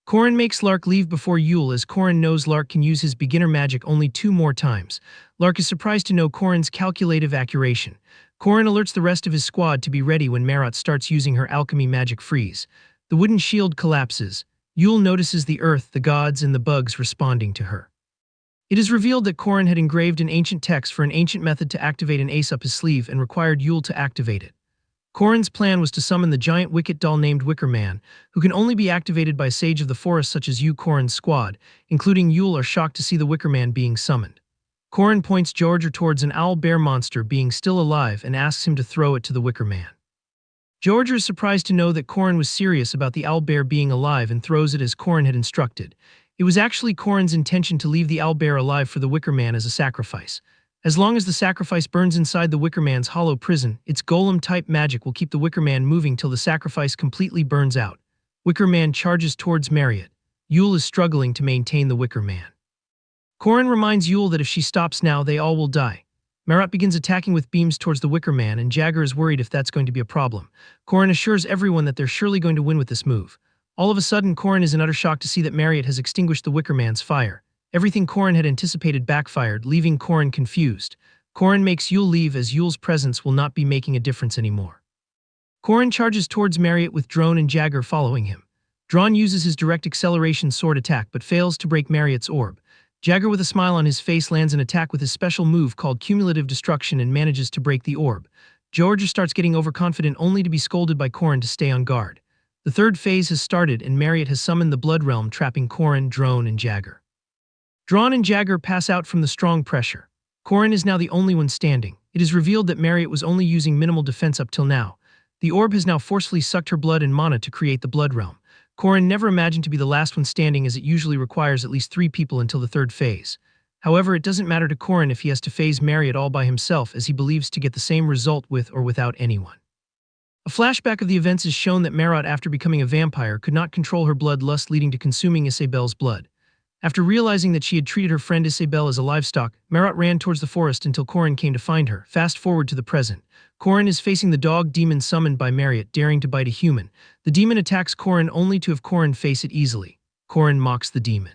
Korin makes Lark leave before Yule as Korin knows Lark can use his beginner magic only 2 more times. Lark is surprised to know Korin's calculative accuracy. Korin alerts the rest of his squad to be ready when Marriott starts using her alchemy magic freeze. The wooden shield collapses. Yule notices the earth, the gods, and the bugs responding to her. It is revealed that Korin had engraved an ancient text for an ancient method to activate an ace up his sleeve and required Yule to activate it. Korin's plan was to summon the giant wicket doll named Wicker Man, who can only be activated by sage of the forest such as you. Korin's squad, including Yule, are shocked to see the Wicker Man being summoned. Korin points Georgia towards an owl-bear monster being still alive and asks him to throw it to the Wicker Man. Georgia is surprised to know that Korin was serious about the owlbear being alive and throws it as Korin had instructed. It was actually Korin's intention to leave the owlbear alive for the Wicker Man as a sacrifice. As long as the sacrifice burns inside the Wicker Man's hollow prison, its golem-type magic will keep the Wicker Man moving till the sacrifice completely burns out. Wicker Man charges towards Marriott. Yule is struggling to maintain the Wicker Man. Korin reminds Yule that if she stops now, they all will die. Marriott begins attacking with beams towards the Wicker Man, and Jagger is worried if that's going to be a problem. Korin assures everyone that they're surely going to win with this move. All of a sudden, Corin is in utter shock to see that Marriott has extinguished the Wicker Man's fire. Everything Corin had anticipated backfired, leaving Corin confused. Corin makes Yule leave as Yule's presence will not be making a difference anymore. Corin charges towards Marriott with Drone and Jagger following him. Drone uses his direct acceleration sword attack but fails to break Marriott's orb. Jagger with a smile on his face lands an attack with his special move called Cumulative Destruction and manages to break the orb. Georgia starts getting overconfident only to be scolded by Corin to stay on guard. The third phase has started and Marriott has summoned the Blood Realm, trapping Corin, Drone, and Jagger. Drone and Jagger pass out from the strong pressure. Corin is now the only one standing. It is revealed that Marriott was only using minimal defense up till now. The orb has now forcefully sucked her blood and mana to create the Blood Realm. Corin never imagined to be the last one standing, as it usually requires at least 3 people until the third phase. However, it doesn't matter to Corin if he has to phase Marriott all by himself, as he believes to get the same result with or without anyone. A flashback of the events is shown that Marriott, after becoming a vampire, could not control her bloodlust, leading to consuming Isabelle's blood. After realizing that she had treated her friend Isabelle as a livestock, Marriott ran towards the forest until Corin came to find her. Fast forward to the present. Corin is facing the dog demon summoned by Marriott, daring to bite a human. The demon attacks Corin only to have Corin face it easily. Corin mocks the demon.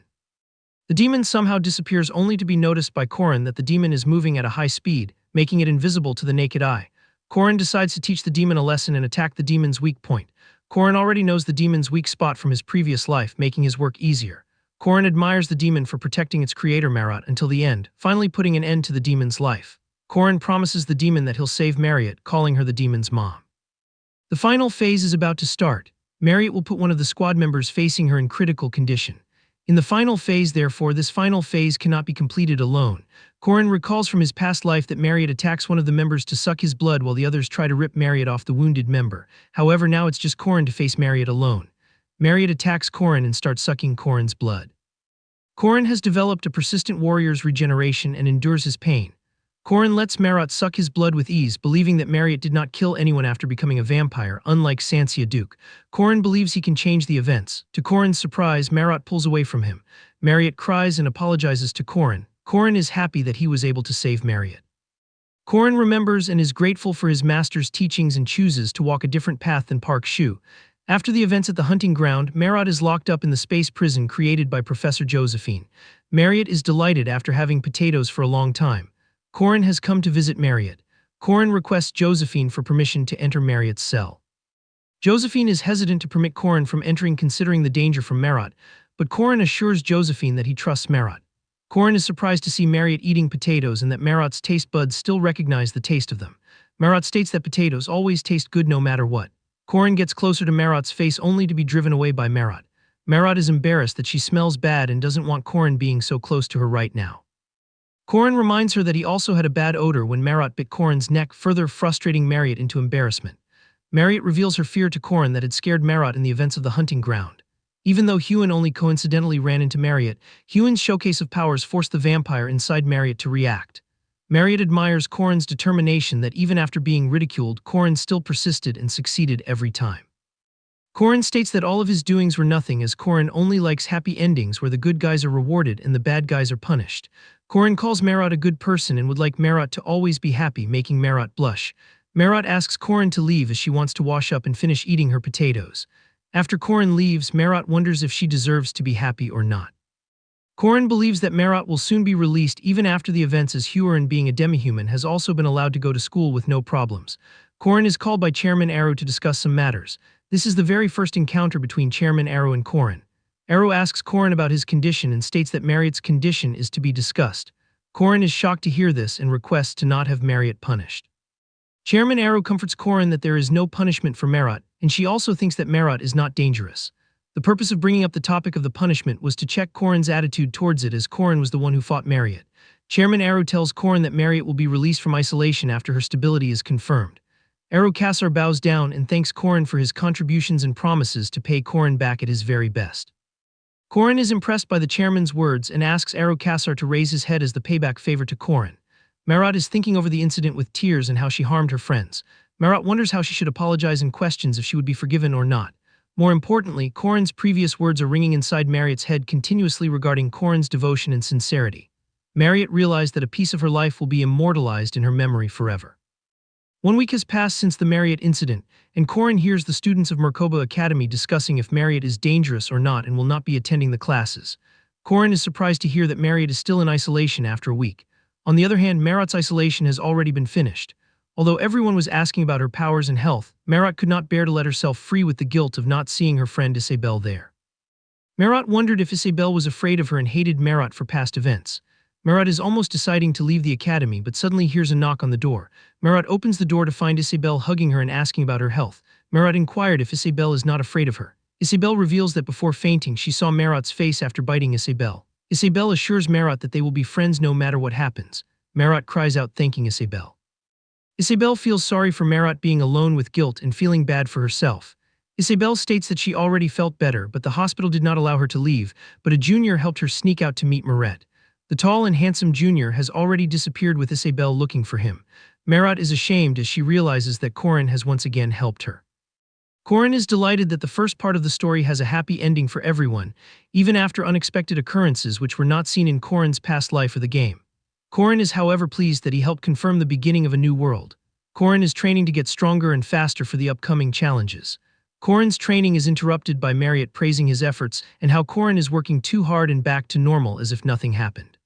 The demon somehow disappears only to be noticed by Corin that the demon is moving at a high speed, making it invisible to the naked eye. Corin decides to teach the demon a lesson and attack the demon's weak point. Corin already knows the demon's weak spot from his previous life, making his work easier. Corin admires the demon for protecting its creator Marriott until the end, finally putting an end to the demon's life. Corin promises the demon that he'll save Marriott, calling her the demon's mom. The final phase is about to start. Marriott will put one of the squad members facing her in critical condition. In the final phase, therefore, this final phase cannot be completed alone. Corin recalls from his past life that Marriott attacks one of the members to suck his blood while the others try to rip Marriott off the wounded member. However, now it's just Corin to face Marriott alone. Marriott attacks Corin and starts sucking Corin's blood. Corin has developed a persistent warrior's regeneration and endures his pain. Corin lets Marriott suck his blood with ease, believing that Marriott did not kill anyone after becoming a vampire, unlike Sansia Duke. Corin believes he can change the events. To Corin's surprise, Marriott pulls away from him. Marriott cries and apologizes to Corin. Corin is happy that he was able to save Marriott. Corin remembers and is grateful for his master's teachings and chooses to walk a different path than Park Shu. After the events at the hunting ground, Marriott is locked up in the space prison created by Professor Josephine. Marriott is delighted after having potatoes for a long time. Corin has come to visit Marriott. Corin requests Josephine for permission to enter Marriott's cell. Josephine is hesitant to permit Corin from entering, considering the danger from Marriott, but Corin assures Josephine that he trusts Marriott. Corin is surprised to see Marriott eating potatoes and that Marriott's taste buds still recognize the taste of them. Marriott states that potatoes always taste good no matter what. Corin gets closer to Marriott's face only to be driven away by Marriott. Marriott is embarrassed that she smells bad and doesn't want Corin being so close to her right now. Corin reminds her that he also had a bad odor when Marriott bit Corin's neck, further frustrating Marriott into embarrassment. Marriott reveals her fear to Corin that had scared Marriott in the events of the hunting ground. Even though Huon only coincidentally ran into Marriott, Huon's showcase of powers forced the vampire inside Marriott to react. Marriott admires Corin's determination that even after being ridiculed, Corin still persisted and succeeded every time. Corin states that all of his doings were nothing, as Corin only likes happy endings where the good guys are rewarded and the bad guys are punished. Corin calls Marriott a good person and would like Marriott to always be happy, making Marriott blush. Marriott asks Corin to leave as she wants to wash up and finish eating her potatoes. After Corin leaves, Marriott wonders if she deserves to be happy or not. Corin believes that Marriott will soon be released even after the events, as Huron, being a demi-human, has also been allowed to go to school with no problems. Corin is called by Chairman Arrow to discuss some matters. This is the very first encounter between Chairman Arrow and Corin. Arrow asks Corin about his condition and states that Marriott's condition is to be discussed. Corin is shocked to hear this and requests to not have Marriott punished. Chairman Arrow comforts Corin that there is no punishment for Marriott, and she also thinks that Marriott is not dangerous. The purpose of bringing up the topic of the punishment was to check Corin's attitude towards it, as Corin was the one who fought Marriott. Chairman Arrow tells Corin that Marriott will be released from isolation after her stability is confirmed. Arrow Kassar bows down and thanks Corin for his contributions and promises to pay Corin back at his very best. Corin is impressed by the chairman's words and asks Arrow Kassar to raise his head as the payback favor to Corin. Marriott is thinking over the incident with tears and how she harmed her friends. Marriott wonders how she should apologize and questions if she would be forgiven or not. More importantly, Corin's previous words are ringing inside Marriott's head continuously regarding Corin's devotion and sincerity. Marriott realized that a piece of her life will be immortalized in her memory forever. 1 week has passed since the Marriott incident, and Korin hears the students of Merkaba Academy discussing if Marriott is dangerous or not and will not be attending the classes. Korin is surprised to hear that Marriott is still in isolation after a week. On the other hand, Marriott's isolation has already been finished. Although everyone was asking about her powers and health, Marriott could not bear to let herself free with the guilt of not seeing her friend Isabelle there. Marriott wondered if Isabelle was afraid of her and hated Marriott for past events. Marriott is almost deciding to leave the academy but suddenly hears a knock on the door. Marriott opens the door to find Isabelle hugging her and asking about her health. Marriott inquired if Isabelle is not afraid of her. Isabelle reveals that before fainting she saw Marriott's face after biting Isabelle. Isabelle assures Marriott that they will be friends no matter what happens. Marriott cries out thanking Isabelle. Isabelle feels sorry for Marriott being alone with guilt and feeling bad for herself. Isabelle states that she already felt better but the hospital did not allow her to leave, but a junior helped her sneak out to meet Marriott. The tall and handsome junior has already disappeared with Isabelle looking for him. Marriott is ashamed as she realizes that Korin has once again helped her. Korin is delighted that the first part of the story has a happy ending for everyone, even after unexpected occurrences which were not seen in Korin's past life or the game. Korin is however pleased that he helped confirm the beginning of a new world. Korin is training to get stronger and faster for the upcoming challenges. Korin's training is interrupted by Marriott praising his efforts and how Korin is working too hard and back to normal as if nothing happened.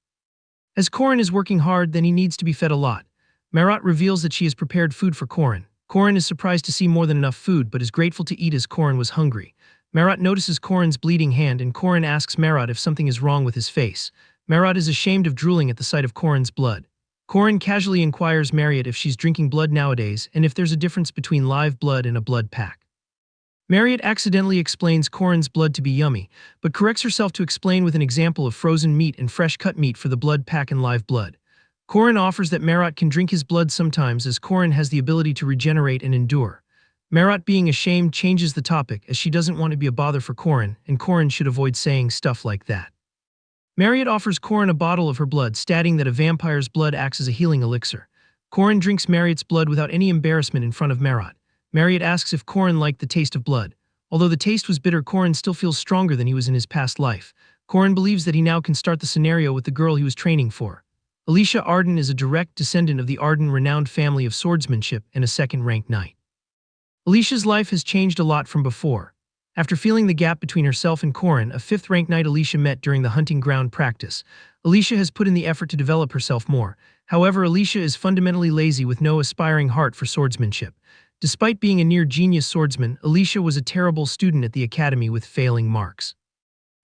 As Korin is working hard, then he needs to be fed a lot. Marriott reveals that she has prepared food for Korin. Korin is surprised to see more than enough food but is grateful to eat as Korin was hungry. Marriott notices Korin's bleeding hand and Korin asks Marriott if something is wrong with his face. Marriott is ashamed of drooling at the sight of Korin's blood. Korin casually inquires Marriott if she's drinking blood nowadays and if there's a difference between live blood and a blood pack. Marriott accidentally explains Korin's blood to be yummy, but corrects herself to explain with an example of frozen meat and fresh cut meat for the blood pack and live blood. Korin offers that Marriott can drink his blood sometimes as Korin has the ability to regenerate and endure. Marriott, being ashamed, changes the topic as she doesn't want to be a bother for Korin, and Korin should avoid saying stuff like that. Marriott offers Korin a bottle of her blood, stating that a vampire's blood acts as a healing elixir. Korin drinks Marriott's blood without any embarrassment in front of Marriott. Marriott asks if Korin liked the taste of blood. Although the taste was bitter, Korin still feels stronger than he was in his past life. Korin believes that he now can start the scenario with the girl he was training for. Alicia Arden is a direct descendant of the Arden renowned family of swordsmanship and a second-ranked knight. Alicia's life has changed a lot from before. After feeling the gap between herself and Korin, a fifth-ranked knight Alicia met during the hunting ground practice. Alicia has put in the effort to develop herself more. However, Alicia is fundamentally lazy with no aspiring heart for swordsmanship. Despite being a near-genius swordsman, Alicia was a terrible student at the academy with failing marks.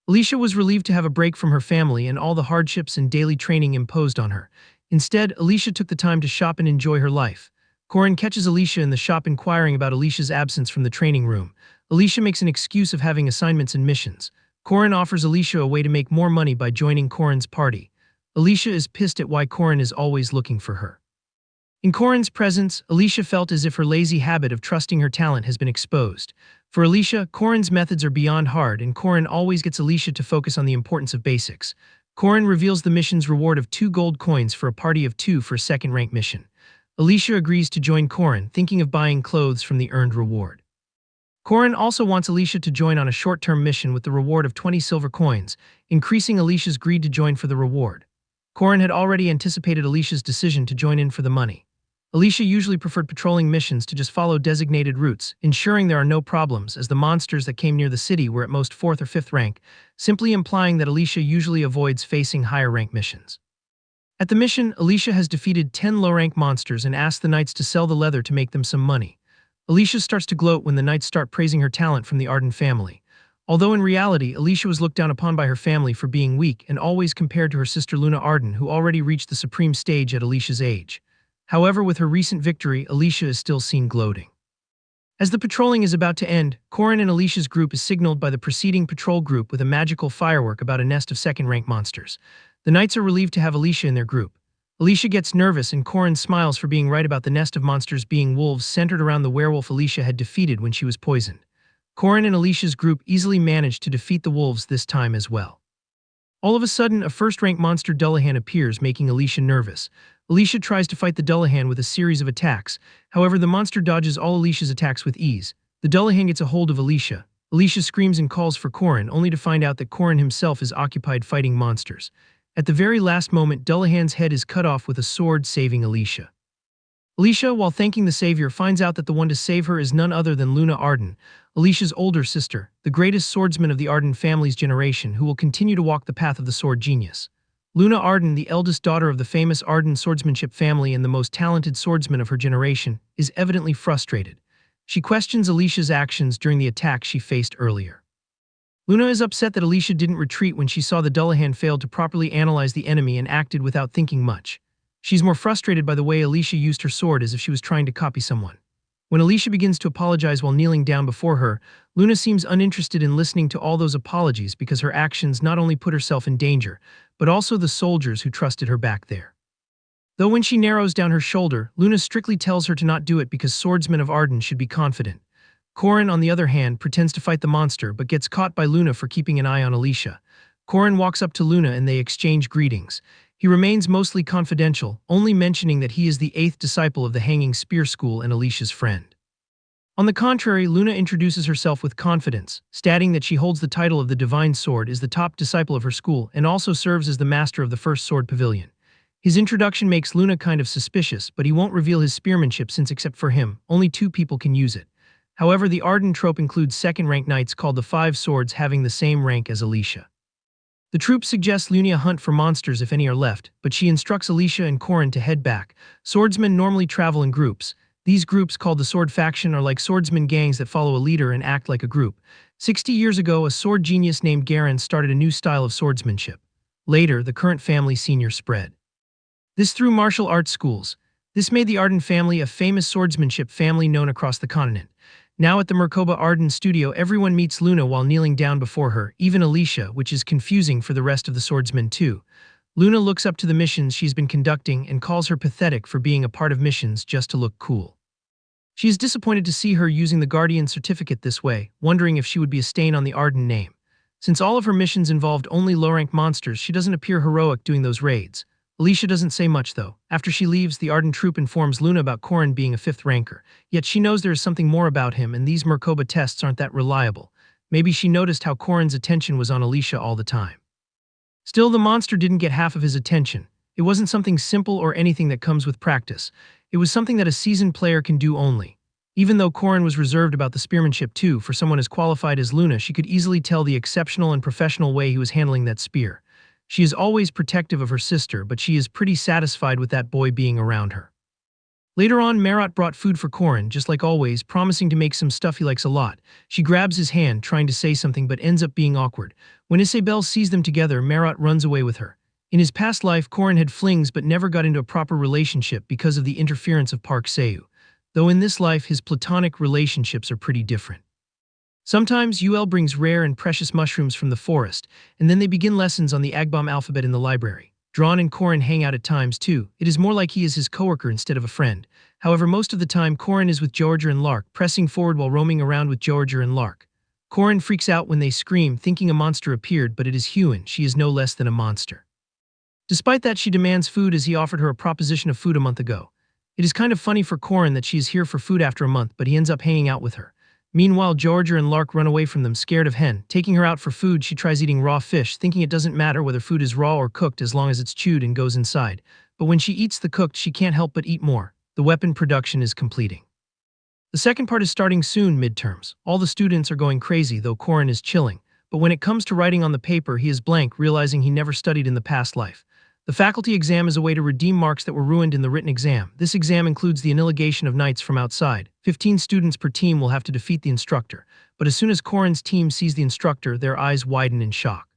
Alicia was relieved to have a break from her family and all the hardships and daily training imposed on her. Instead, Alicia took the time to shop and enjoy her life. Korin catches Alicia in the shop inquiring about Alicia's absence from the training room. Alicia makes an excuse of having assignments and missions. Korin offers Alicia a way to make more money by joining Korin's party. Alicia is pissed at why Korin is always looking for her. In Korin's presence, Alicia felt as if her lazy habit of trusting her talent has been exposed. For Alicia, Korin's methods are beyond hard and Korin always gets Alicia to focus on the importance of basics. Korin reveals the mission's reward of 2 gold coins for a party of 2 for a second-rank mission. Alicia agrees to join Korin, thinking of buying clothes from the earned reward. Korin also wants Alicia to join on a short-term mission with the reward of 20 silver coins, increasing Alicia's greed to join for the reward. Korin had already anticipated Alicia's decision to join in for the money. Alicia usually preferred patrolling missions to just follow designated routes, ensuring there are no problems as the monsters that came near the city were at most 4th or 5th rank, simply implying that Alicia usually avoids facing higher-rank missions. At the mission, Alicia has defeated 10 low-rank monsters and asks the knights to sell the leather to make them some money. Alicia starts to gloat when the knights start praising her talent from the Arden family. Although in reality, Alicia was looked down upon by her family for being weak and always compared to her sister Luna Arden, who already reached the supreme stage at Alicia's age. However, with her recent victory, Alicia is still seen gloating. As the patrolling is about to end, Korin and Alicia's group is signaled by the preceding patrol group with a magical firework about a nest of second-rank monsters. The knights are relieved to have Alicia in their group. Alicia gets nervous and Korin smiles for being right about the nest of monsters being wolves centered around the werewolf Alicia had defeated when she was poisoned. Korin and Alicia's group easily managed to defeat the wolves this time as well. All of a sudden, a first-rank monster Dullahan appears, making Alicia nervous. Alicia tries to fight the Dullahan with a series of attacks. However, the monster dodges all Alicia's attacks with ease. The Dullahan gets a hold of Alicia. Alicia screams and calls for Korin, only to find out that Korin himself is occupied fighting monsters. At the very last moment, Dullahan's head is cut off with a sword, saving Alicia. Alicia, while thanking the savior, finds out that the one to save her is none other than Luna Arden, Alicia's older sister, the greatest swordsman of the Arden family's generation who will continue to walk the path of the sword genius. Luna Arden, the eldest daughter of the famous Arden swordsmanship family and the most talented swordsman of her generation, is evidently frustrated. She questions Alicia's actions during the attack she faced earlier. Luna is upset that Alicia didn't retreat when she saw the Dullahan failed to properly analyze the enemy and acted without thinking much. She's more frustrated by the way Alicia used her sword as if she was trying to copy someone. When Alicia begins to apologize while kneeling down before her, Luna seems uninterested in listening to all those apologies because her actions not only put herself in danger, but also the soldiers who trusted her back there. Though when she narrows down her shoulder, Luna strictly tells her to not do it because swordsmen of Arden should be confident. Corin, on the other hand, pretends to fight the monster but gets caught by Luna for keeping an eye on Alicia. Corin walks up to Luna and they exchange greetings. He remains mostly confidential, only mentioning that he is the 8th disciple of the Hanging Spear School and Alicia's friend. On the contrary, Luna introduces herself with confidence, stating that she holds the title of the Divine Sword, is the top disciple of her school, and also serves as the master of the first sword pavilion. His introduction makes Luna kind of suspicious, but he won't reveal his spearmanship since except for him, only 2 people can use it. However, the Arden trope includes second-rank knights called the Five Swords having the same rank as Alicia. The troop suggests Luna hunt for monsters if any are left, but she instructs Alicia and Corin to head back. Swordsmen normally travel in groups. These groups, called the Sword Faction, are like swordsman gangs that follow a leader and act like a group. 60 years ago, a sword genius named Garen started a new style of swordsmanship. Later, the current family senior spread this through martial arts schools. This made the Arden family a famous swordsmanship family known across the continent. Now at the Merkaba Arden studio, everyone meets Luna while kneeling down before her, even Alicia, which is confusing for the rest of the swordsmen too. Luna looks up to the missions she's been conducting and calls her pathetic for being a part of missions just to look cool. She is disappointed to see her using the Guardian certificate this way, wondering if she would be a stain on the Arden name. Since all of her missions involved only low-rank monsters, she doesn't appear heroic doing those raids. Alicia doesn't say much though. After she leaves, the Arden troop informs Luna about Corin being a 5th ranker. Yet she knows there is something more about him and these Merkaba tests aren't that reliable. Maybe she noticed how Corin's attention was on Alicia all the time. Still, the monster didn't get half of his attention. It wasn't something simple or anything that comes with practice. It was something that a seasoned player can do only. Even though Corin was reserved about the spearmanship too, for someone as qualified as Luna, she could easily tell the exceptional and professional way he was handling that spear. She is always protective of her sister, but she is pretty satisfied with that boy being around her. Later on, Marriott brought food for Corin, just like always, promising to make some stuff he likes a lot. She grabs his hand, trying to say something, but ends up being awkward. When Isabelle sees them together, Marriott runs away with her. In his past life, Corin had flings but never got into a proper relationship because of the interference of Park Seo. Though in this life, his platonic relationships are pretty different. Sometimes UL brings rare and precious mushrooms from the forest, and then they begin lessons on the Agbom alphabet in the library. Drawn and Corin hang out at times too. It is more like he is his coworker instead of a friend. However, most of the time Corin is with Georgia and Lark, pressing forward while roaming around with Georgia and Lark. Corin freaks out when they scream, thinking a monster appeared, but it is Huen. She is no less than a monster. Despite that, she demands food as he offered her a proposition of food a month ago. It is kind of funny for Corin that she is here for food after a month, but he ends up hanging out with her. Meanwhile, Georgia and Lark run away from them, scared of Hen. Taking her out for food, she tries eating raw fish, thinking it doesn't matter whether food is raw or cooked as long as it's chewed and goes inside. But when she eats the cooked, she can't help but eat more. The weapon production is completing. The second part is starting soon, midterms. All the students are going crazy, though Corin is chilling. But when it comes to writing on the paper, he is blank, realizing he never studied in the past life. The faculty exam is a way to redeem marks that were ruined in the written exam. This exam includes the annihilation of knights from outside. 15 students per team will have to defeat the instructor. But as soon as Corin's team sees the instructor, their eyes widen in shock.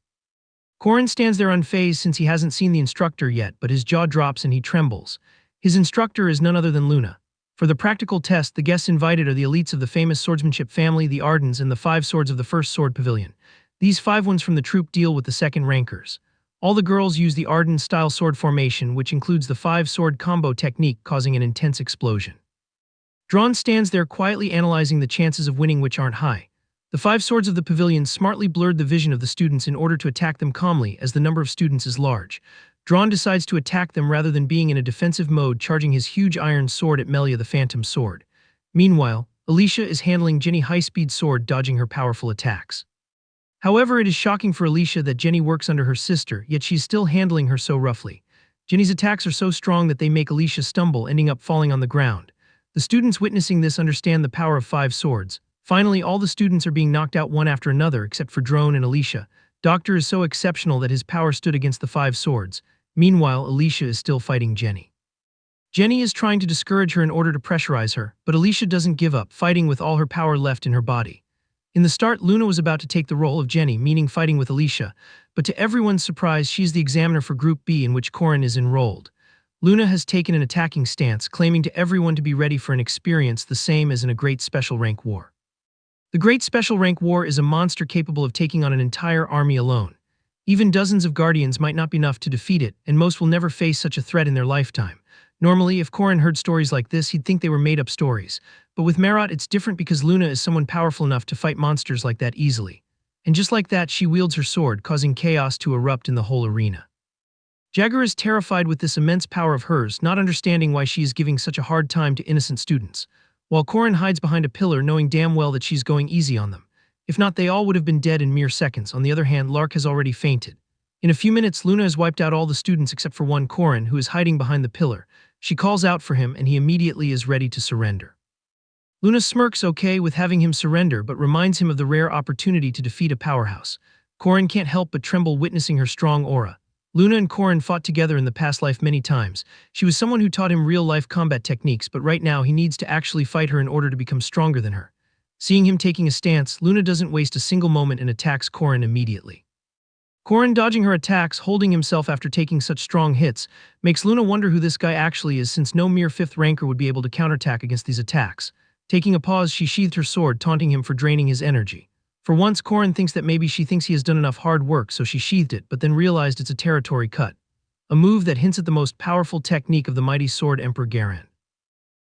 Corin stands there unfazed since he hasn't seen the instructor yet, but his jaw drops and he trembles. His instructor is none other than Luna. For the practical test, the guests invited are the elites of the famous swordsmanship family, the Ardens, and the 5 swords of the first sword pavilion. These 5 ones from the troop deal with the second rankers. All the girls use the Arden-style sword formation, which includes the 5-sword combo technique, causing an intense explosion. Drawn stands there quietly analyzing the chances of winning, which aren't high. The 5 swords of the pavilion smartly blurred the vision of the students in order to attack them calmly, as the number of students is large. Drawn decides to attack them rather than being in a defensive mode, charging his huge iron sword at Melia the Phantom Sword. Meanwhile, Alicia is handling Jenny high-speed sword, dodging her powerful attacks. However, it is shocking for Alicia that Jenny works under her sister, yet she's still handling her so roughly. Jenny's attacks are so strong that they make Alicia stumble, ending up falling on the ground. The students witnessing this understand the power of 5 swords. Finally, all the students are being knocked out one after another except for Drone and Alicia. Doctor is so exceptional that his power stood against the 5 swords. Meanwhile, Alicia is still fighting Jenny. Jenny is trying to discourage her in order to pressurize her, but Alicia doesn't give up, fighting with all her power left in her body. In the start, Luna was about to take the role of Jenny, meaning fighting with Alicia, but to everyone's surprise, she's the examiner for Group B in which Corin is enrolled. Luna has taken an attacking stance, claiming to everyone to be ready for an experience the same as in a Great Special Rank War. The Great Special Rank War is a monster capable of taking on an entire army alone. Even dozens of guardians might not be enough to defeat it, and most will never face such a threat in their lifetime. Normally, if Corin heard stories like this, he'd think they were made-up stories. But with Marriott, it's different because Luna is someone powerful enough to fight monsters like that easily. And just like that, she wields her sword, causing chaos to erupt in the whole arena. Jagger is terrified with this immense power of hers, not understanding why she is giving such a hard time to innocent students, while Corin hides behind a pillar, knowing damn well that she's going easy on them. If not, they all would have been dead in mere seconds. On the other hand, Lark has already fainted. In a few minutes, Luna has wiped out all the students except for one, Corin, who is hiding behind the pillar. She calls out for him, and he immediately is ready to surrender. Luna smirks, okay with having him surrender, but reminds him of the rare opportunity to defeat a powerhouse. Corin can't help but tremble witnessing her strong aura. Luna and Corin fought together in the past life many times. She was someone who taught him real-life combat techniques, but right now he needs to actually fight her in order to become stronger than her. Seeing him taking a stance, Luna doesn't waste a single moment and attacks Corin immediately. Corin dodging her attacks, holding himself after taking such strong hits, makes Luna wonder who this guy actually is, since no mere 5th ranker would be able to counterattack against these attacks. Taking a pause, she sheathed her sword, taunting him for draining his energy. For once, Corin thinks that maybe she thinks he has done enough hard work, so she sheathed it, but then realized it's a territory cut. A move that hints at the most powerful technique of the mighty sword Emperor Garan.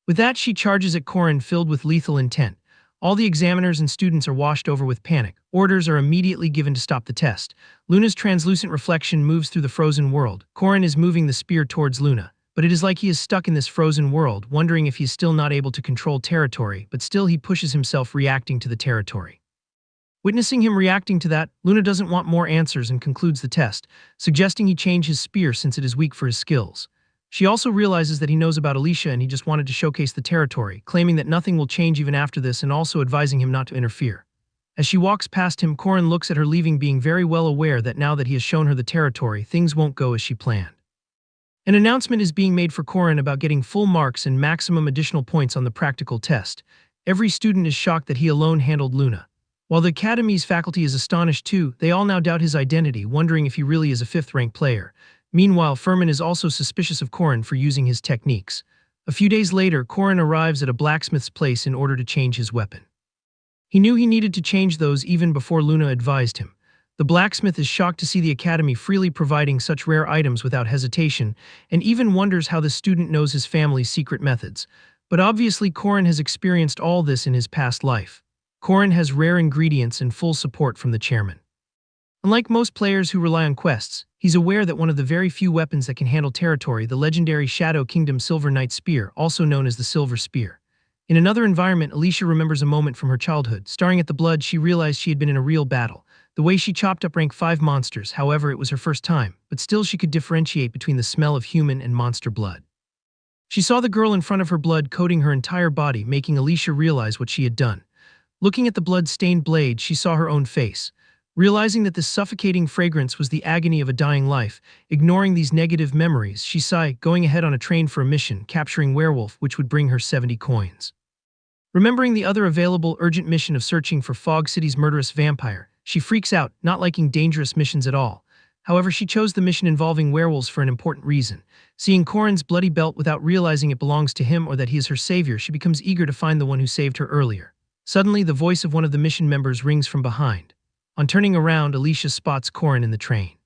With that, she charges at Corin, filled with lethal intent. All the examiners and students are washed over with panic. Orders are immediately given to stop the test. Luna's translucent reflection moves through the frozen world. Corin is moving the spear towards Luna, but it is like he is stuck in this frozen world, wondering if he is still not able to control territory, but still he pushes himself, reacting to the territory. Witnessing him reacting to that, Luna doesn't want more answers and concludes the test, suggesting he change his spear since it is weak for his skills. She also realizes that he knows about Alicia and he just wanted to showcase the territory, claiming that nothing will change even after this and also advising him not to interfere. As she walks past him, Corin looks at her leaving, being very well aware that now that he has shown her the territory, things won't go as she planned. An announcement is being made for Corin about getting full marks and maximum additional points on the practical test. Every student is shocked that he alone handled Luna. While the Academy's faculty is astonished too, they all now doubt his identity, wondering if he really is a 5th-rank player. Meanwhile, Furman is also suspicious of Corin for using his techniques. A few days later, Corin arrives at a blacksmith's place in order to change his weapon. He knew he needed to change those even before Luna advised him. The blacksmith is shocked to see the Academy freely providing such rare items without hesitation, and even wonders how the student knows his family's secret methods. But obviously, Corin has experienced all this in his past life. Corin has rare ingredients and full support from the chairman. Unlike most players who rely on quests, he's aware that one of the very few weapons that can handle territory, the legendary Shadow Kingdom Silver Knight Spear, also known as the Silver Spear. In another environment, Alicia remembers a moment from her childhood. Staring at the blood, she realized she had been in a real battle. The way she chopped up rank 5 monsters, however, it was her first time, but still she could differentiate between the smell of human and monster blood. She saw the girl in front of her, blood coating her entire body, making Alicia realize what she had done. Looking at the blood-stained blade, she saw her own face. Realizing that this suffocating fragrance was the agony of a dying life, ignoring these negative memories, she sighed, going ahead on a train for a mission, capturing Werewolf, which would bring her 70 coins. Remembering the other available urgent mission of searching for Fog City's murderous vampire, she freaks out, not liking dangerous missions at all. However, she chose the mission involving werewolves for an important reason. Seeing Corin's bloody belt without realizing it belongs to him or that he is her savior, she becomes eager to find the one who saved her earlier. Suddenly, the voice of one of the mission members rings from behind. On turning around, Alicia spots Corin in the train.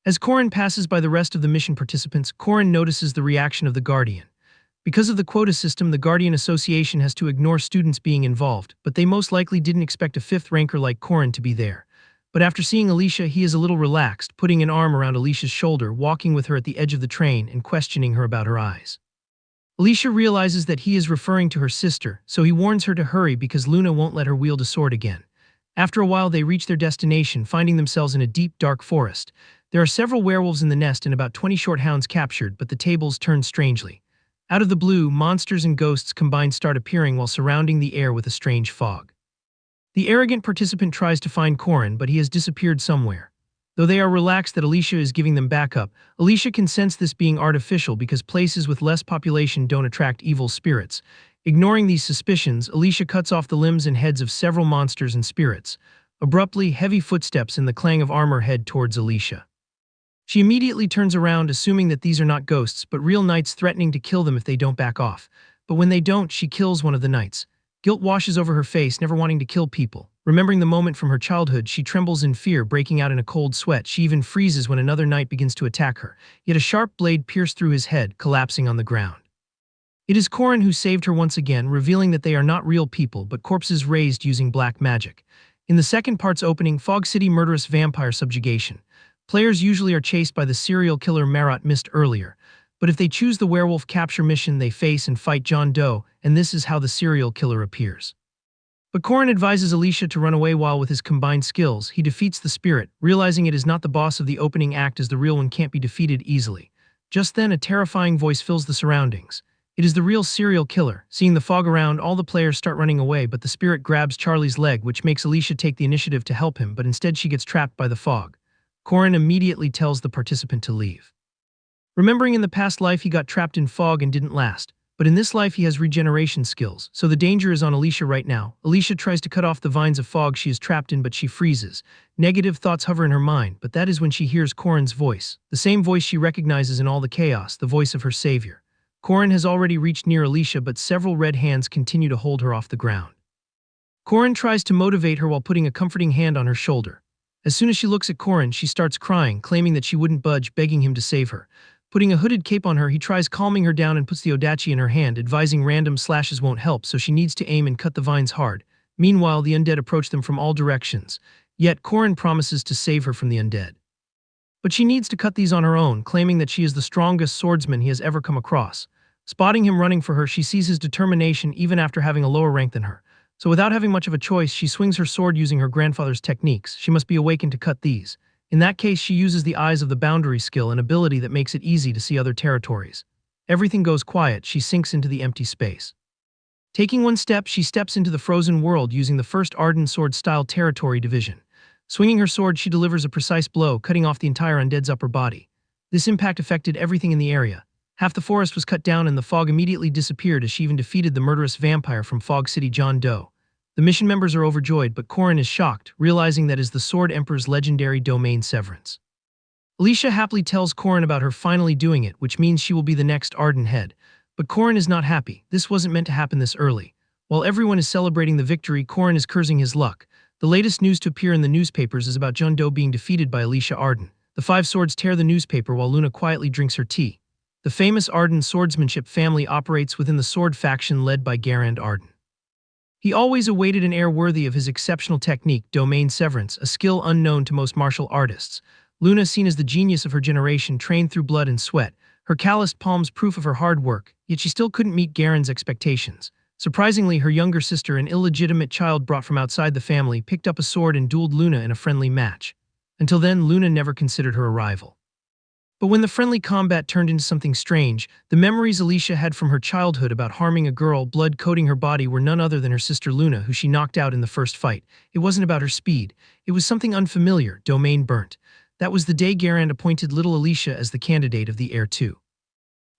As Corin passes by the rest of the mission participants, Corin notices the reaction of the Guardian. Because of the quota system, the Guardian Association has to ignore students being involved, but they most likely didn't expect a 5th ranker like Corin to be there. But after seeing Alicia, he is a little relaxed, putting an arm around Alicia's shoulder, walking with her at the edge of the train and questioning her about her eyes. Alicia realizes that he is referring to her sister, so he warns her to hurry because Luna won't let her wield a sword again. After a while, they reach their destination, finding themselves in a deep, dark forest. There are several werewolves in the nest and about 20 short hounds captured, but the tables turn strangely. Out of the blue, monsters and ghosts combined start appearing while surrounding the air with a strange fog. The arrogant participant tries to find Corin, but he has disappeared somewhere. Though they are relaxed that Alicia is giving them backup, Alicia can sense this being artificial because places with less population don't attract evil spirits. Ignoring these suspicions, Alicia cuts off the limbs and heads of several monsters and spirits. Abruptly, heavy footsteps and the clang of armor head towards Alicia. She immediately turns around, assuming that these are not ghosts, but real knights threatening to kill them if they don't back off. But when they don't, she kills one of the knights. Guilt washes over her face, never wanting to kill people. Remembering the moment from her childhood, she trembles in fear, breaking out in a cold sweat. She even freezes when another knight begins to attack her. Yet a sharp blade pierced through his head, collapsing on the ground. It is Corin who saved her once again, revealing that they are not real people, but corpses raised using black magic. In the second part's opening, Fog City Murderous Vampire Subjugation, players usually are chased by the serial killer Marriott missed earlier, but if they choose the werewolf capture mission, they face and fight John Doe, and this is how the serial killer appears. But Corin advises Alicia to run away while with his combined skills, he defeats the spirit, realizing it is not the boss of the opening act as the real one can't be defeated easily. Just then, a terrifying voice fills the surroundings. It is the real serial killer. Seeing the fog around, all the players start running away, but the spirit grabs Charlie's leg, which makes Alicia take the initiative to help him, but instead she gets trapped by the fog. Corin immediately tells the participant to leave. Remembering in the past life he got trapped in fog and didn't last, but in this life he has regeneration skills, so the danger is on Alicia right now. Alicia tries to cut off the vines of fog she is trapped in, but she freezes. Negative thoughts hover in her mind, but that is when she hears Corin's voice, the same voice she recognizes in all the chaos, the voice of her savior. Corin has already reached near Alicia, but several red hands continue to hold her off the ground. Corin tries to motivate her while putting a comforting hand on her shoulder. As soon as she looks at Corin, she starts crying, claiming that she wouldn't budge, begging him to save her. Putting a hooded cape on her, he tries calming her down and puts the odachi in her hand, advising random slashes won't help, so she needs to aim and cut the vines hard. Meanwhile, the undead approach them from all directions. Yet, Corin promises to save her from the undead. But she needs to cut these on her own, claiming that she is the strongest swordsman he has ever come across. Spotting him running for her, she sees his determination even after having a lower rank than her. So without having much of a choice, she swings her sword using her grandfather's techniques. She must be awakened to cut these. In that case, she uses the Eyes of the Boundary skill, an ability that makes it easy to see other territories. Everything goes quiet, she sinks into the empty space. Taking one step, she steps into the frozen world using the first Arden sword-style territory division. Swinging her sword, she delivers a precise blow, cutting off the entire undead's upper body. This impact affected everything in the area. Half the forest was cut down and the fog immediately disappeared as she even defeated the murderous vampire from Fog City, John Doe. The mission members are overjoyed, but Corin is shocked, realizing that is the Sword Emperor's legendary domain severance. Alicia happily tells Corin about her finally doing it, which means she will be the next Arden head. But Corin is not happy. This wasn't meant to happen this early. While everyone is celebrating the victory, Corin is cursing his luck. The latest news to appear in the newspapers is about John Doe being defeated by Alicia Arden. The five swords tear the newspaper while Luna quietly drinks her tea. The famous Arden swordsmanship family operates within the sword faction led by Garand Arden. He always awaited an heir worthy of his exceptional technique, domain severance, a skill unknown to most martial artists. Luna, seen as the genius of her generation, trained through blood and sweat, her calloused palms proof of her hard work, yet she still couldn't meet Garand's expectations. Surprisingly, her younger sister, an illegitimate child brought from outside the family, picked up a sword and dueled Luna in a friendly match. Until then, Luna never considered her a rival. But when the friendly combat turned into something strange, the memories Alicia had from her childhood about harming a girl, blood coating her body, were none other than her sister Luna, who she knocked out in the first fight. It wasn't about her speed. It was something unfamiliar, domain burnt. That was the day Garand appointed little Alicia as the candidate of the heir too.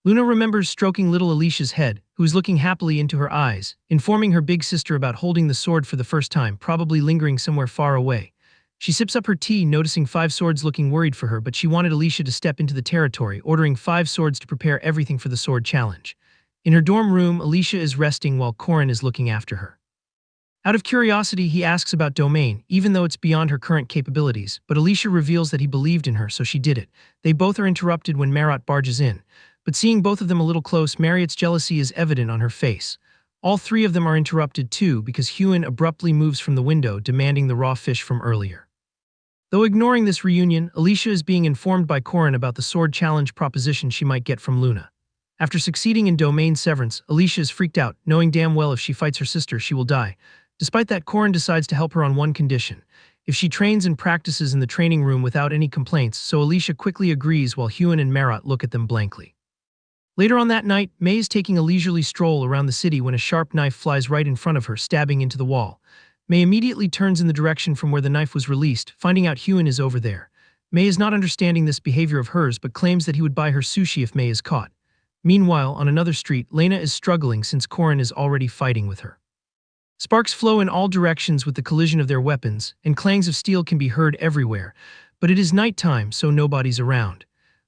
Luna remembers stroking little Alicia's head, who is looking happily into her eyes, informing her big sister about holding the sword for the first time, probably lingering somewhere far away. She sips up her tea, noticing five swords looking worried for her, but she wanted Alicia to step into the territory, ordering five swords to prepare everything for the sword challenge. In her dorm room, Alicia is resting while Corin is looking after her. Out of curiosity, he asks about domain, even though it's beyond her current capabilities, but Alicia reveals that he believed in her, so she did it. They both are interrupted when Marriott barges in, but seeing both of them a little close, Marriott's jealousy is evident on her face. All three of them are interrupted too, because Huan abruptly moves from the window, demanding the raw fish from earlier. Though ignoring this reunion, Alicia is being informed by Corin about the sword challenge proposition she might get from Luna. After succeeding in domain severance, Alicia is freaked out, knowing damn well if she fights her sister, she will die. Despite that, Corin decides to help her on one condition. if she trains and practices in the training room without any complaints, so Alicia quickly agrees while Hyun and Marriott look at them blankly. Later on that night, May is taking a leisurely stroll around the city when a sharp knife flies right in front of her, stabbing into the wall. May immediately turns in the direction from where the knife was released, finding out Hyun is over there. May is not understanding this behavior of hers but claims that he would buy her sushi if May is caught. Meanwhile, on another street, Lena is struggling since Korin is already fighting with her. Sparks flow in all directions with the collision of their weapons, and clangs of steel can be heard everywhere, but it is nighttime, so nobody's around.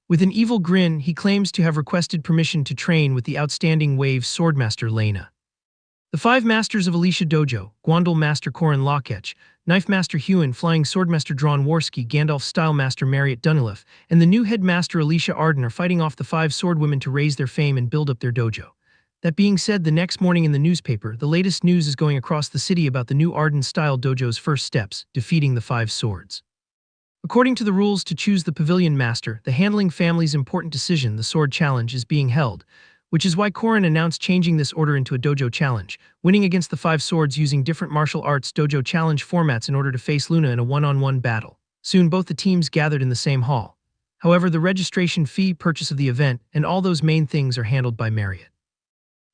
With an evil grin, he claims to have requested permission to train with the outstanding Wave Swordmaster Lena. The 5 masters of Alicia Dojo, Gwandal Master Korin Lokech, Knife Master Hyun, Flying Swordmaster Drawn Warsky, Gandalf Style Master Marriott Dunilif, and the new headmaster Alicia Arden are fighting off the 5 swordwomen to raise their fame and build up their dojo. That being said, the next morning in the newspaper, the latest news is going across the city about the new Arden-style dojo's first steps, defeating the 5 swords. According to the rules to choose the pavilion master, the handling family's important decision, the sword challenge, is being held, which is why Korin announced changing this order into a dojo challenge, winning against the 5 swords using different martial arts dojo challenge formats in order to face Luna in a one-on-one battle. Soon both the teams gathered in the same hall. However, the registration fee, purchase of the event, and all those main things are handled by Marriott.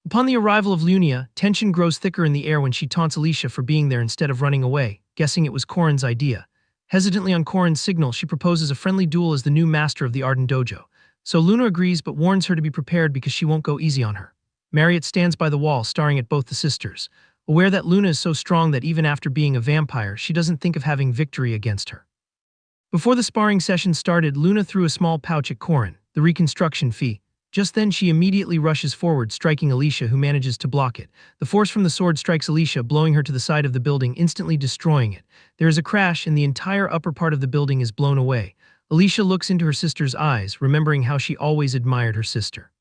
Upon the arrival of Lunia, tension grows thicker in the air when she taunts Alicia for being there instead of running away, guessing it was Korin's idea. Hesitantly on Korin's signal, she proposes a friendly duel as the new master of the Arden Dojo. So Luna agrees but warns her to be prepared because she won't go easy on her. Marriott stands by the wall, staring at both the sisters, aware that Luna is so strong that even after being a vampire, she doesn't think of having victory against her. Before the sparring session started, Luna threw a small pouch at Korin, the reconstruction fee. Just then she immediately rushes forward, striking Alicia, who manages to block it. The force from the sword strikes Alicia, blowing her to the side of the building, instantly destroying it. There is a crash and the entire upper part of the building is blown away. Alicia looks into her sister's eyes, remembering how she always admired her sister.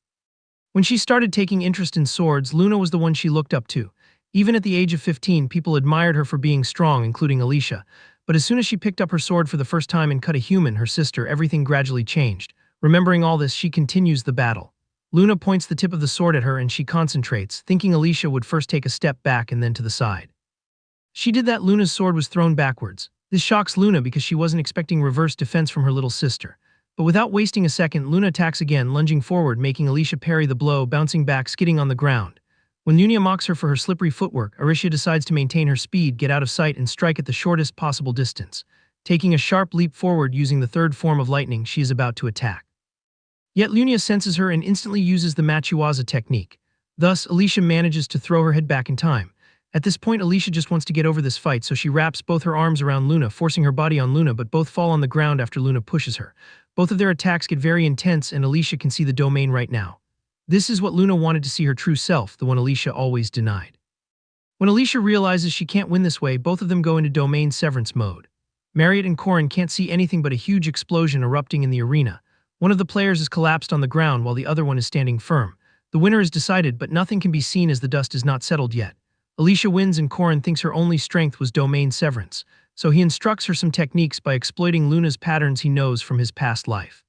When she started taking interest in swords, Luna was the one she looked up to. Even at the age of 15, people admired her for being strong, including Alicia. But as soon as she picked up her sword for the first time and cut a human, her sister, everything gradually changed. Remembering all this, she continues the battle. Luna points the tip of the sword at her and she concentrates, thinking Alicia would first take a step back and then to the side. She did that. Luna's sword was thrown backwards. This shocks Luna because she wasn't expecting reverse defense from her little sister. But without wasting a second, Luna attacks again, lunging forward, making Alicia parry the blow, bouncing back, skidding on the ground. When Luna mocks her for her slippery footwork, Alicia decides to maintain her speed, get out of sight, and strike at the shortest possible distance. Taking a sharp leap forward using the 3rd form of lightning, she is about to attack. Yet Luna senses her and instantly uses the Machiwaza technique. Thus, Alicia manages to throw her head back in time. At this point, Alicia just wants to get over this fight, so she wraps both her arms around Luna, forcing her body on Luna, but both fall on the ground after Luna pushes her. Both of their attacks get very intense, and Alicia can see the domain right now. This is what Luna wanted to see, her true self, the one Alicia always denied. When Alicia realizes she can't win this way, both of them go into domain severance mode. Marriott and Korin can't see anything but a huge explosion erupting in the arena. One of the players is collapsed on the ground while the other one is standing firm. The winner is decided, but nothing can be seen as the dust is not settled yet. Alicia wins and Korin thinks her only strength was domain severance, so he instructs her some techniques by exploiting Luna's patterns he knows from his past life.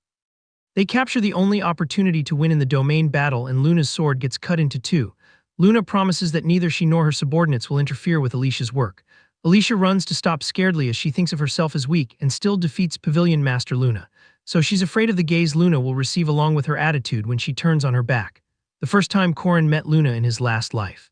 They capture the only opportunity to win in the domain battle and Luna's sword gets cut into 2. Luna promises that neither she nor her subordinates will interfere with Alicia's work. Alicia runs to stop scaredly as she thinks of herself as weak and still defeats Pavilion Master Luna. So she's afraid of the gaze Luna will receive along with her attitude when she turns on her back. The first time Korin met Luna in his last life.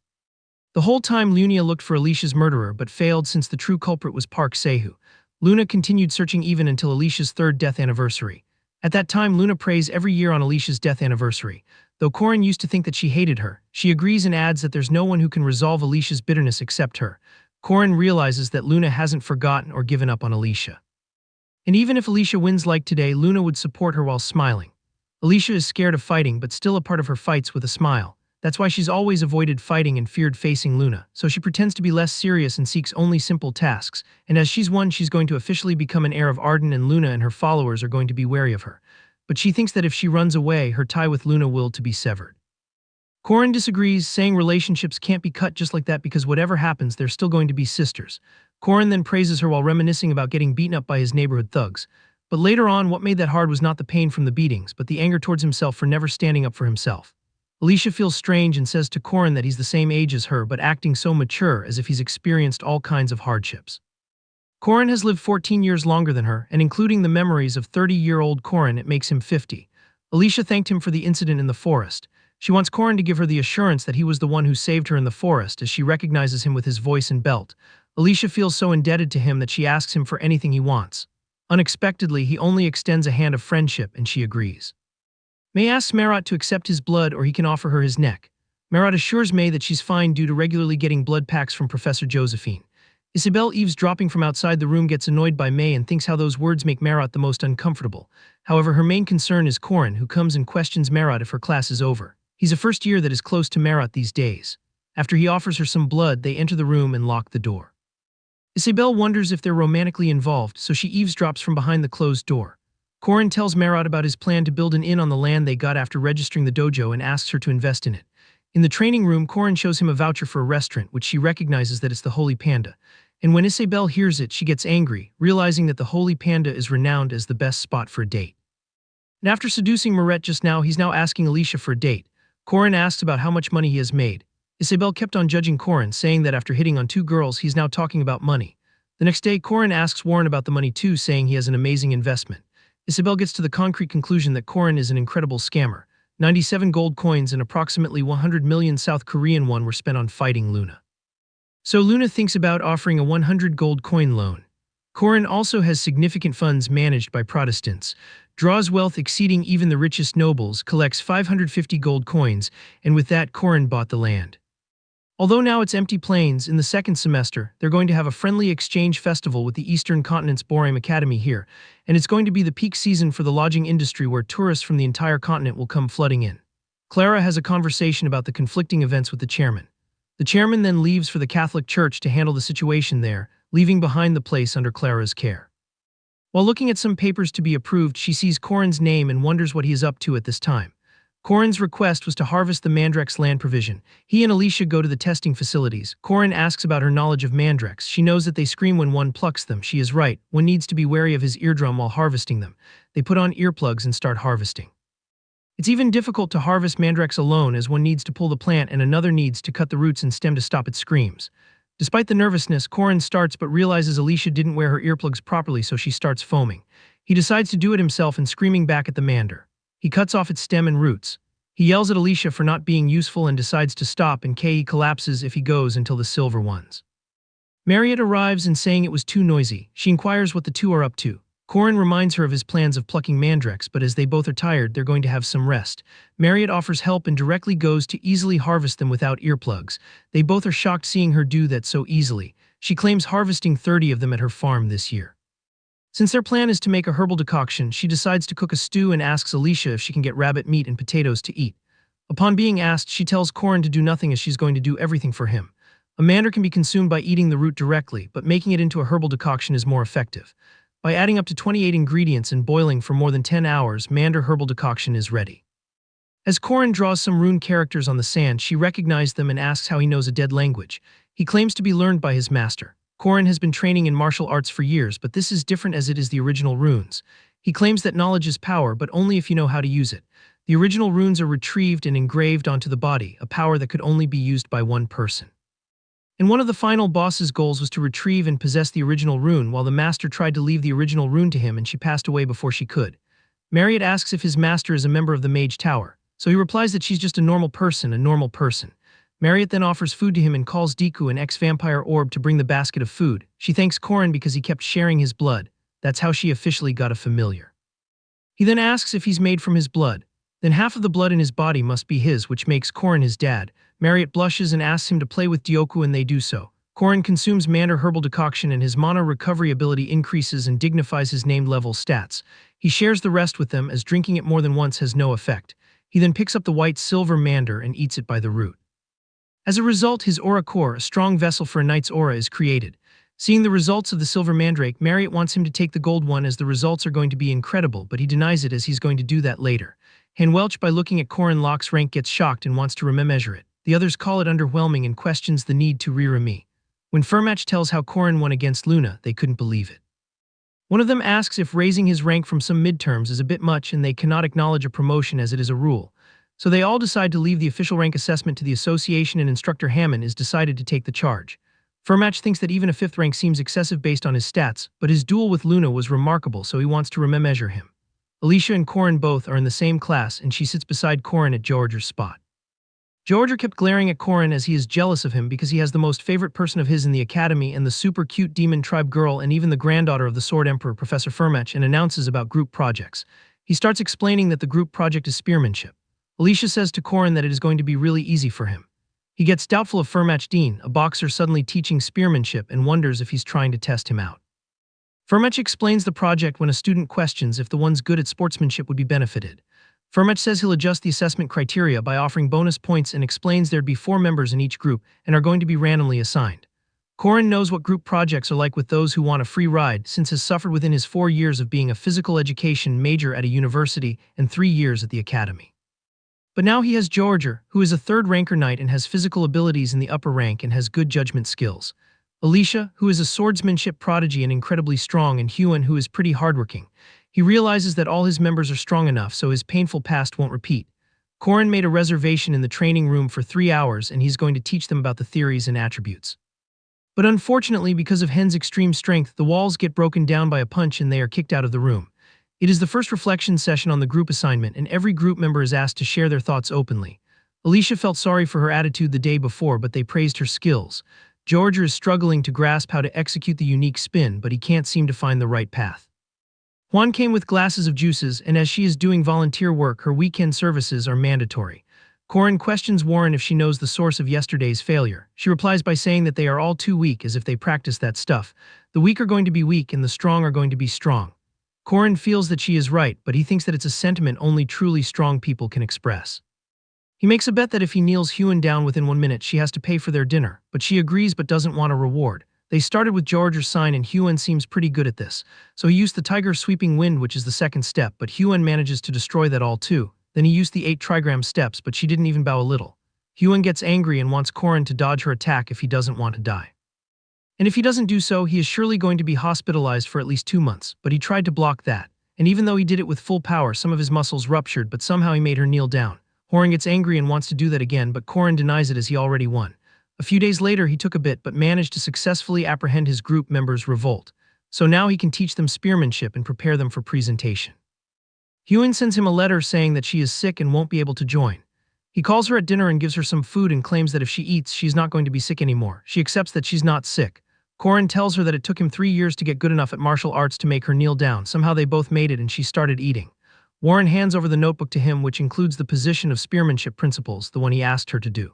The whole time Luna looked for Alicia's murderer but failed since the true culprit was Park Sehu. Luna continued searching even until Alicia's 3rd death anniversary. At that time, Luna prays every year on Alicia's death anniversary. Though Korin used to think that she hated her, she agrees and adds that there's no one who can resolve Alicia's bitterness except her. Korin realizes that Luna hasn't forgotten or given up on Alicia. And even if Alicia wins like today, Luna would support her while smiling. Alicia is scared of fighting but still a part of her fights with a smile. That's why she's always avoided fighting and feared facing Luna, so she pretends to be less serious and seeks only simple tasks, and as she's won, she's going to officially become an heir of Arden and Luna and her followers are going to be wary of her. But she thinks that if she runs away, her tie with Luna will to be severed. Korin disagrees, saying relationships can't be cut just like that because whatever happens, they're still going to be sisters. Korin then praises her while reminiscing about getting beaten up by his neighborhood thugs. But later on, what made that hard was not the pain from the beatings, but the anger towards himself for never standing up for himself. Alicia feels strange and says to Korin that he's the same age as her but acting so mature as if he's experienced all kinds of hardships. Korin has lived 14 years longer than her, and including the memories of 30-year-old Korin, it makes him 50. Alicia thanked him for the incident in the forest. She wants Korin to give her the assurance that he was the one who saved her in the forest, as she recognizes him with his voice and belt. Alicia feels so indebted to him that she asks him for anything he wants. Unexpectedly, he only extends a hand of friendship, and she agrees. May asks Marriott to accept his blood or he can offer her his neck. Marriott assures May that she's fine due to regularly getting blood packs from Professor Josephine. Isabel, eavesdropping from outside the room, gets annoyed by May and thinks how those words make Marriott the most uncomfortable. However, her main concern is Korin, who comes and questions Marriott if her class is over. He's a first year that is close to Marriott these days. After he offers her some blood, they enter the room and lock the door. Isabel wonders if they're romantically involved, so she eavesdrops from behind the closed door. Korin tells Marriott about his plan to build an inn on the land they got after registering the dojo and asks her to invest in it. In the training room, Korin shows him a voucher for a restaurant, which she recognizes that it's the Holy Panda. And when Isabel hears it, she gets angry, realizing that the Holy Panda is renowned as the best spot for a date. And after seducing Marriott just now, he's now asking Alicia for a date. Korin asks about how much money he has made. Isabel kept on judging Korin, saying that after hitting on 2 girls, he's now talking about money. The next day, Korin asks Warren about the money too, saying he has an amazing investment. Isabel gets to the concrete conclusion that Korin is an incredible scammer. 97 gold coins and approximately 100 million South Korean won were spent on fighting Luna. So Luna thinks about offering a 100 gold coin loan. Korin also has significant funds managed by Protestants, draws wealth exceeding even the richest nobles, collects 550 gold coins, and with that Korin bought the land. Although now it's empty plains, in the second semester, they're going to have a friendly exchange festival with the Eastern Continent's Boreum Academy here, and it's going to be the peak season for the lodging industry where tourists from the entire continent will come flooding in. Clara has a conversation about the conflicting events with the chairman. The chairman then leaves for the Catholic Church to handle the situation there, leaving behind the place under Clara's care. While looking at some papers to be approved, she sees Korin's name and wonders what he is up to at this time. Korin's request was to harvest the mandrak's land provision. He and Alicia go to the testing facilities. Korin asks about her knowledge of mandraks. She knows that they scream when one plucks them. She is right. One needs to be wary of his eardrum while harvesting them. They put on earplugs and start harvesting. It's even difficult to harvest mandraks alone, as one needs to pull the plant and another needs to cut the roots and stem to stop its screams. Despite the nervousness, Korin starts but realizes Alicia didn't wear her earplugs properly, so she starts foaming. He decides to do it himself and screaming back at the mandar. He cuts off its stem and roots. He yells at Alicia for not being useful and decides to stop, and Kei collapses if he goes until the silver ones. Marriott arrives and saying it was too noisy. She inquires what the two are up to. Korin reminds her of his plans of plucking mandraks, but as they both are tired, they're going to have some rest. Marriott offers help and directly goes to easily harvest them without earplugs. They both are shocked seeing her do that so easily. She claims harvesting 30 of them at her farm this year. Since their plan is to make a herbal decoction, she decides to cook a stew and asks Alicia if she can get rabbit meat and potatoes to eat. Upon being asked, she tells Korin to do nothing as she's going to do everything for him. A mandar can be consumed by eating the root directly, but making it into a herbal decoction is more effective. By adding up to 28 ingredients and boiling for more than 10 hours, mandar herbal decoction is ready. As Korin draws some rune characters on the sand, she recognizes them and asks how he knows a dead language. He claims to be learned by his master. Korin has been training in martial arts for years, but this is different as it is the original runes. He claims that knowledge is power, but only if you know how to use it. The original runes are retrieved and engraved onto the body, a power that could only be used by one person. And one of the final boss's goals was to retrieve and possess the original rune, while the master tried to leave the original rune to him and she passed away before she could. Marriott asks if his master is a member of the Mage Tower, so he replies that she's just a normal person. Marriott then offers food to him and calls Deku, an ex-vampire orb, to bring the basket of food. She thanks Korin because he kept sharing his blood. That's how she officially got a familiar. He then asks if he's made from his blood. Then half of the blood in his body must be his, which makes Korin his dad. Marriott blushes and asks him to play with Dyoku, and they do so. Korin consumes mandar herbal decoction and his mana recovery ability increases and dignifies his named level stats. He shares the rest with them, as drinking it more than once has no effect. He then picks up the white silver mandar and eats it by the root. As a result, his aura core, a strong vessel for a knight's aura, is created. Seeing the results of the silver mandrake, Marriott wants him to take the gold one as the results are going to be incredible, but he denies it as he's going to do that later. Welch, by looking at Korin Locke's rank, gets shocked and wants to remeasure it. The others call it underwhelming and questions the need to re-remi. When Furmatch tells how Korin won against Luna, they couldn't believe it. One of them asks if raising his rank from some midterms is a bit much, and they cannot acknowledge a promotion as it is a rule. So they all decide to leave the official rank assessment to the association, and Instructor Hammond is decided to take the charge. Furmatch thinks that even a 5th rank seems excessive based on his stats, but his duel with Luna was remarkable, so he wants to remeasure him. Alicia and Corin both are in the same class, and she sits beside Corin at Georger's spot. Georger kept glaring at Corin as he is jealous of him because he has the most favorite person of his in the academy and the super cute demon tribe girl and even the granddaughter of the Sword Emperor, Professor Furmatch, and announces about group projects. He starts explaining that the group project is spearmanship. Alicia says to Corin that it is going to be really easy for him. He gets doubtful of Furmatch Dean, a boxer suddenly teaching spearmanship, and wonders if he's trying to test him out. Furmatch explains the project when a student questions if the ones good at sportsmanship would be benefited. Furmatch says he'll adjust the assessment criteria by offering bonus points and explains there'd be 4 members in each group and are going to be randomly assigned. Corin knows what group projects are like with those who want a free ride, since has suffered within his 4 years of being a physical education major at a university and 3 years at the academy. But now he has Georger, who is a 3rd ranker knight and has physical abilities in the upper rank and has good judgment skills. Alicia, who is a swordsmanship prodigy and incredibly strong, and Huan, who is pretty hardworking. He realizes that all his members are strong enough so his painful past won't repeat. Corin made a reservation in the training room for 3 hours and he's going to teach them about the theories and attributes. But unfortunately, because of Hen's extreme strength, the walls get broken down by a punch and they are kicked out of the room. It is the first reflection session on the group assignment and every group member is asked to share their thoughts openly. Alicia felt sorry for her attitude the day before, but they praised her skills. Georger is struggling to grasp how to execute the unique spin, but he can't seem to find the right path. Juan came with glasses of juices, and as she is doing volunteer work, her weekend services are mandatory. Corin questions Warren if she knows the source of yesterday's failure. She replies by saying that they are all too weak, as if they practice that stuff. The weak are going to be weak and the strong are going to be strong. Corin feels that she is right, but he thinks that it's a sentiment only truly strong people can express. He makes a bet that if he kneels Huan down within 1 minute, she has to pay for their dinner, but she agrees but doesn't want a reward. They started with Georger's sign and Huan seems pretty good at this, so he used the Tiger Sweeping Wind, which is the 2nd step, but Huan manages to destroy that all too. Then he used the 8 trigram steps, but she didn't even bow a little. Huan gets angry and wants Corin to dodge her attack if he doesn't want to die. And if he doesn't do so, he is surely going to be hospitalized for at least 2 months, but he tried to block that. And even though he did it with full power, some of his muscles ruptured, but somehow he made her kneel down. Horan gets angry and wants to do that again, but Corin denies it as he already won. A few days later, he took a bit but managed to successfully apprehend his group members' revolt. So now he can teach them spearmanship and prepare them for presentation. Huan sends him a letter saying that she is sick and won't be able to join. He calls her at dinner and gives her some food and claims that if she eats, she's not going to be sick anymore. She accepts that she's not sick. Corin tells her that it took him 3 years to get good enough at martial arts to make her kneel down. Somehow they both made it and she started eating. Warren hands over the notebook to him, which includes the position of spearmanship principles, the one he asked her to do.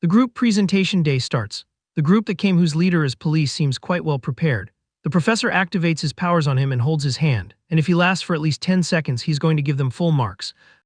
The group presentation day starts. The group that came, whose leader is Police, seems quite well prepared. The professor activates his powers on him and holds his hand, and if he lasts for at least 10 seconds, he's going to give them full marks.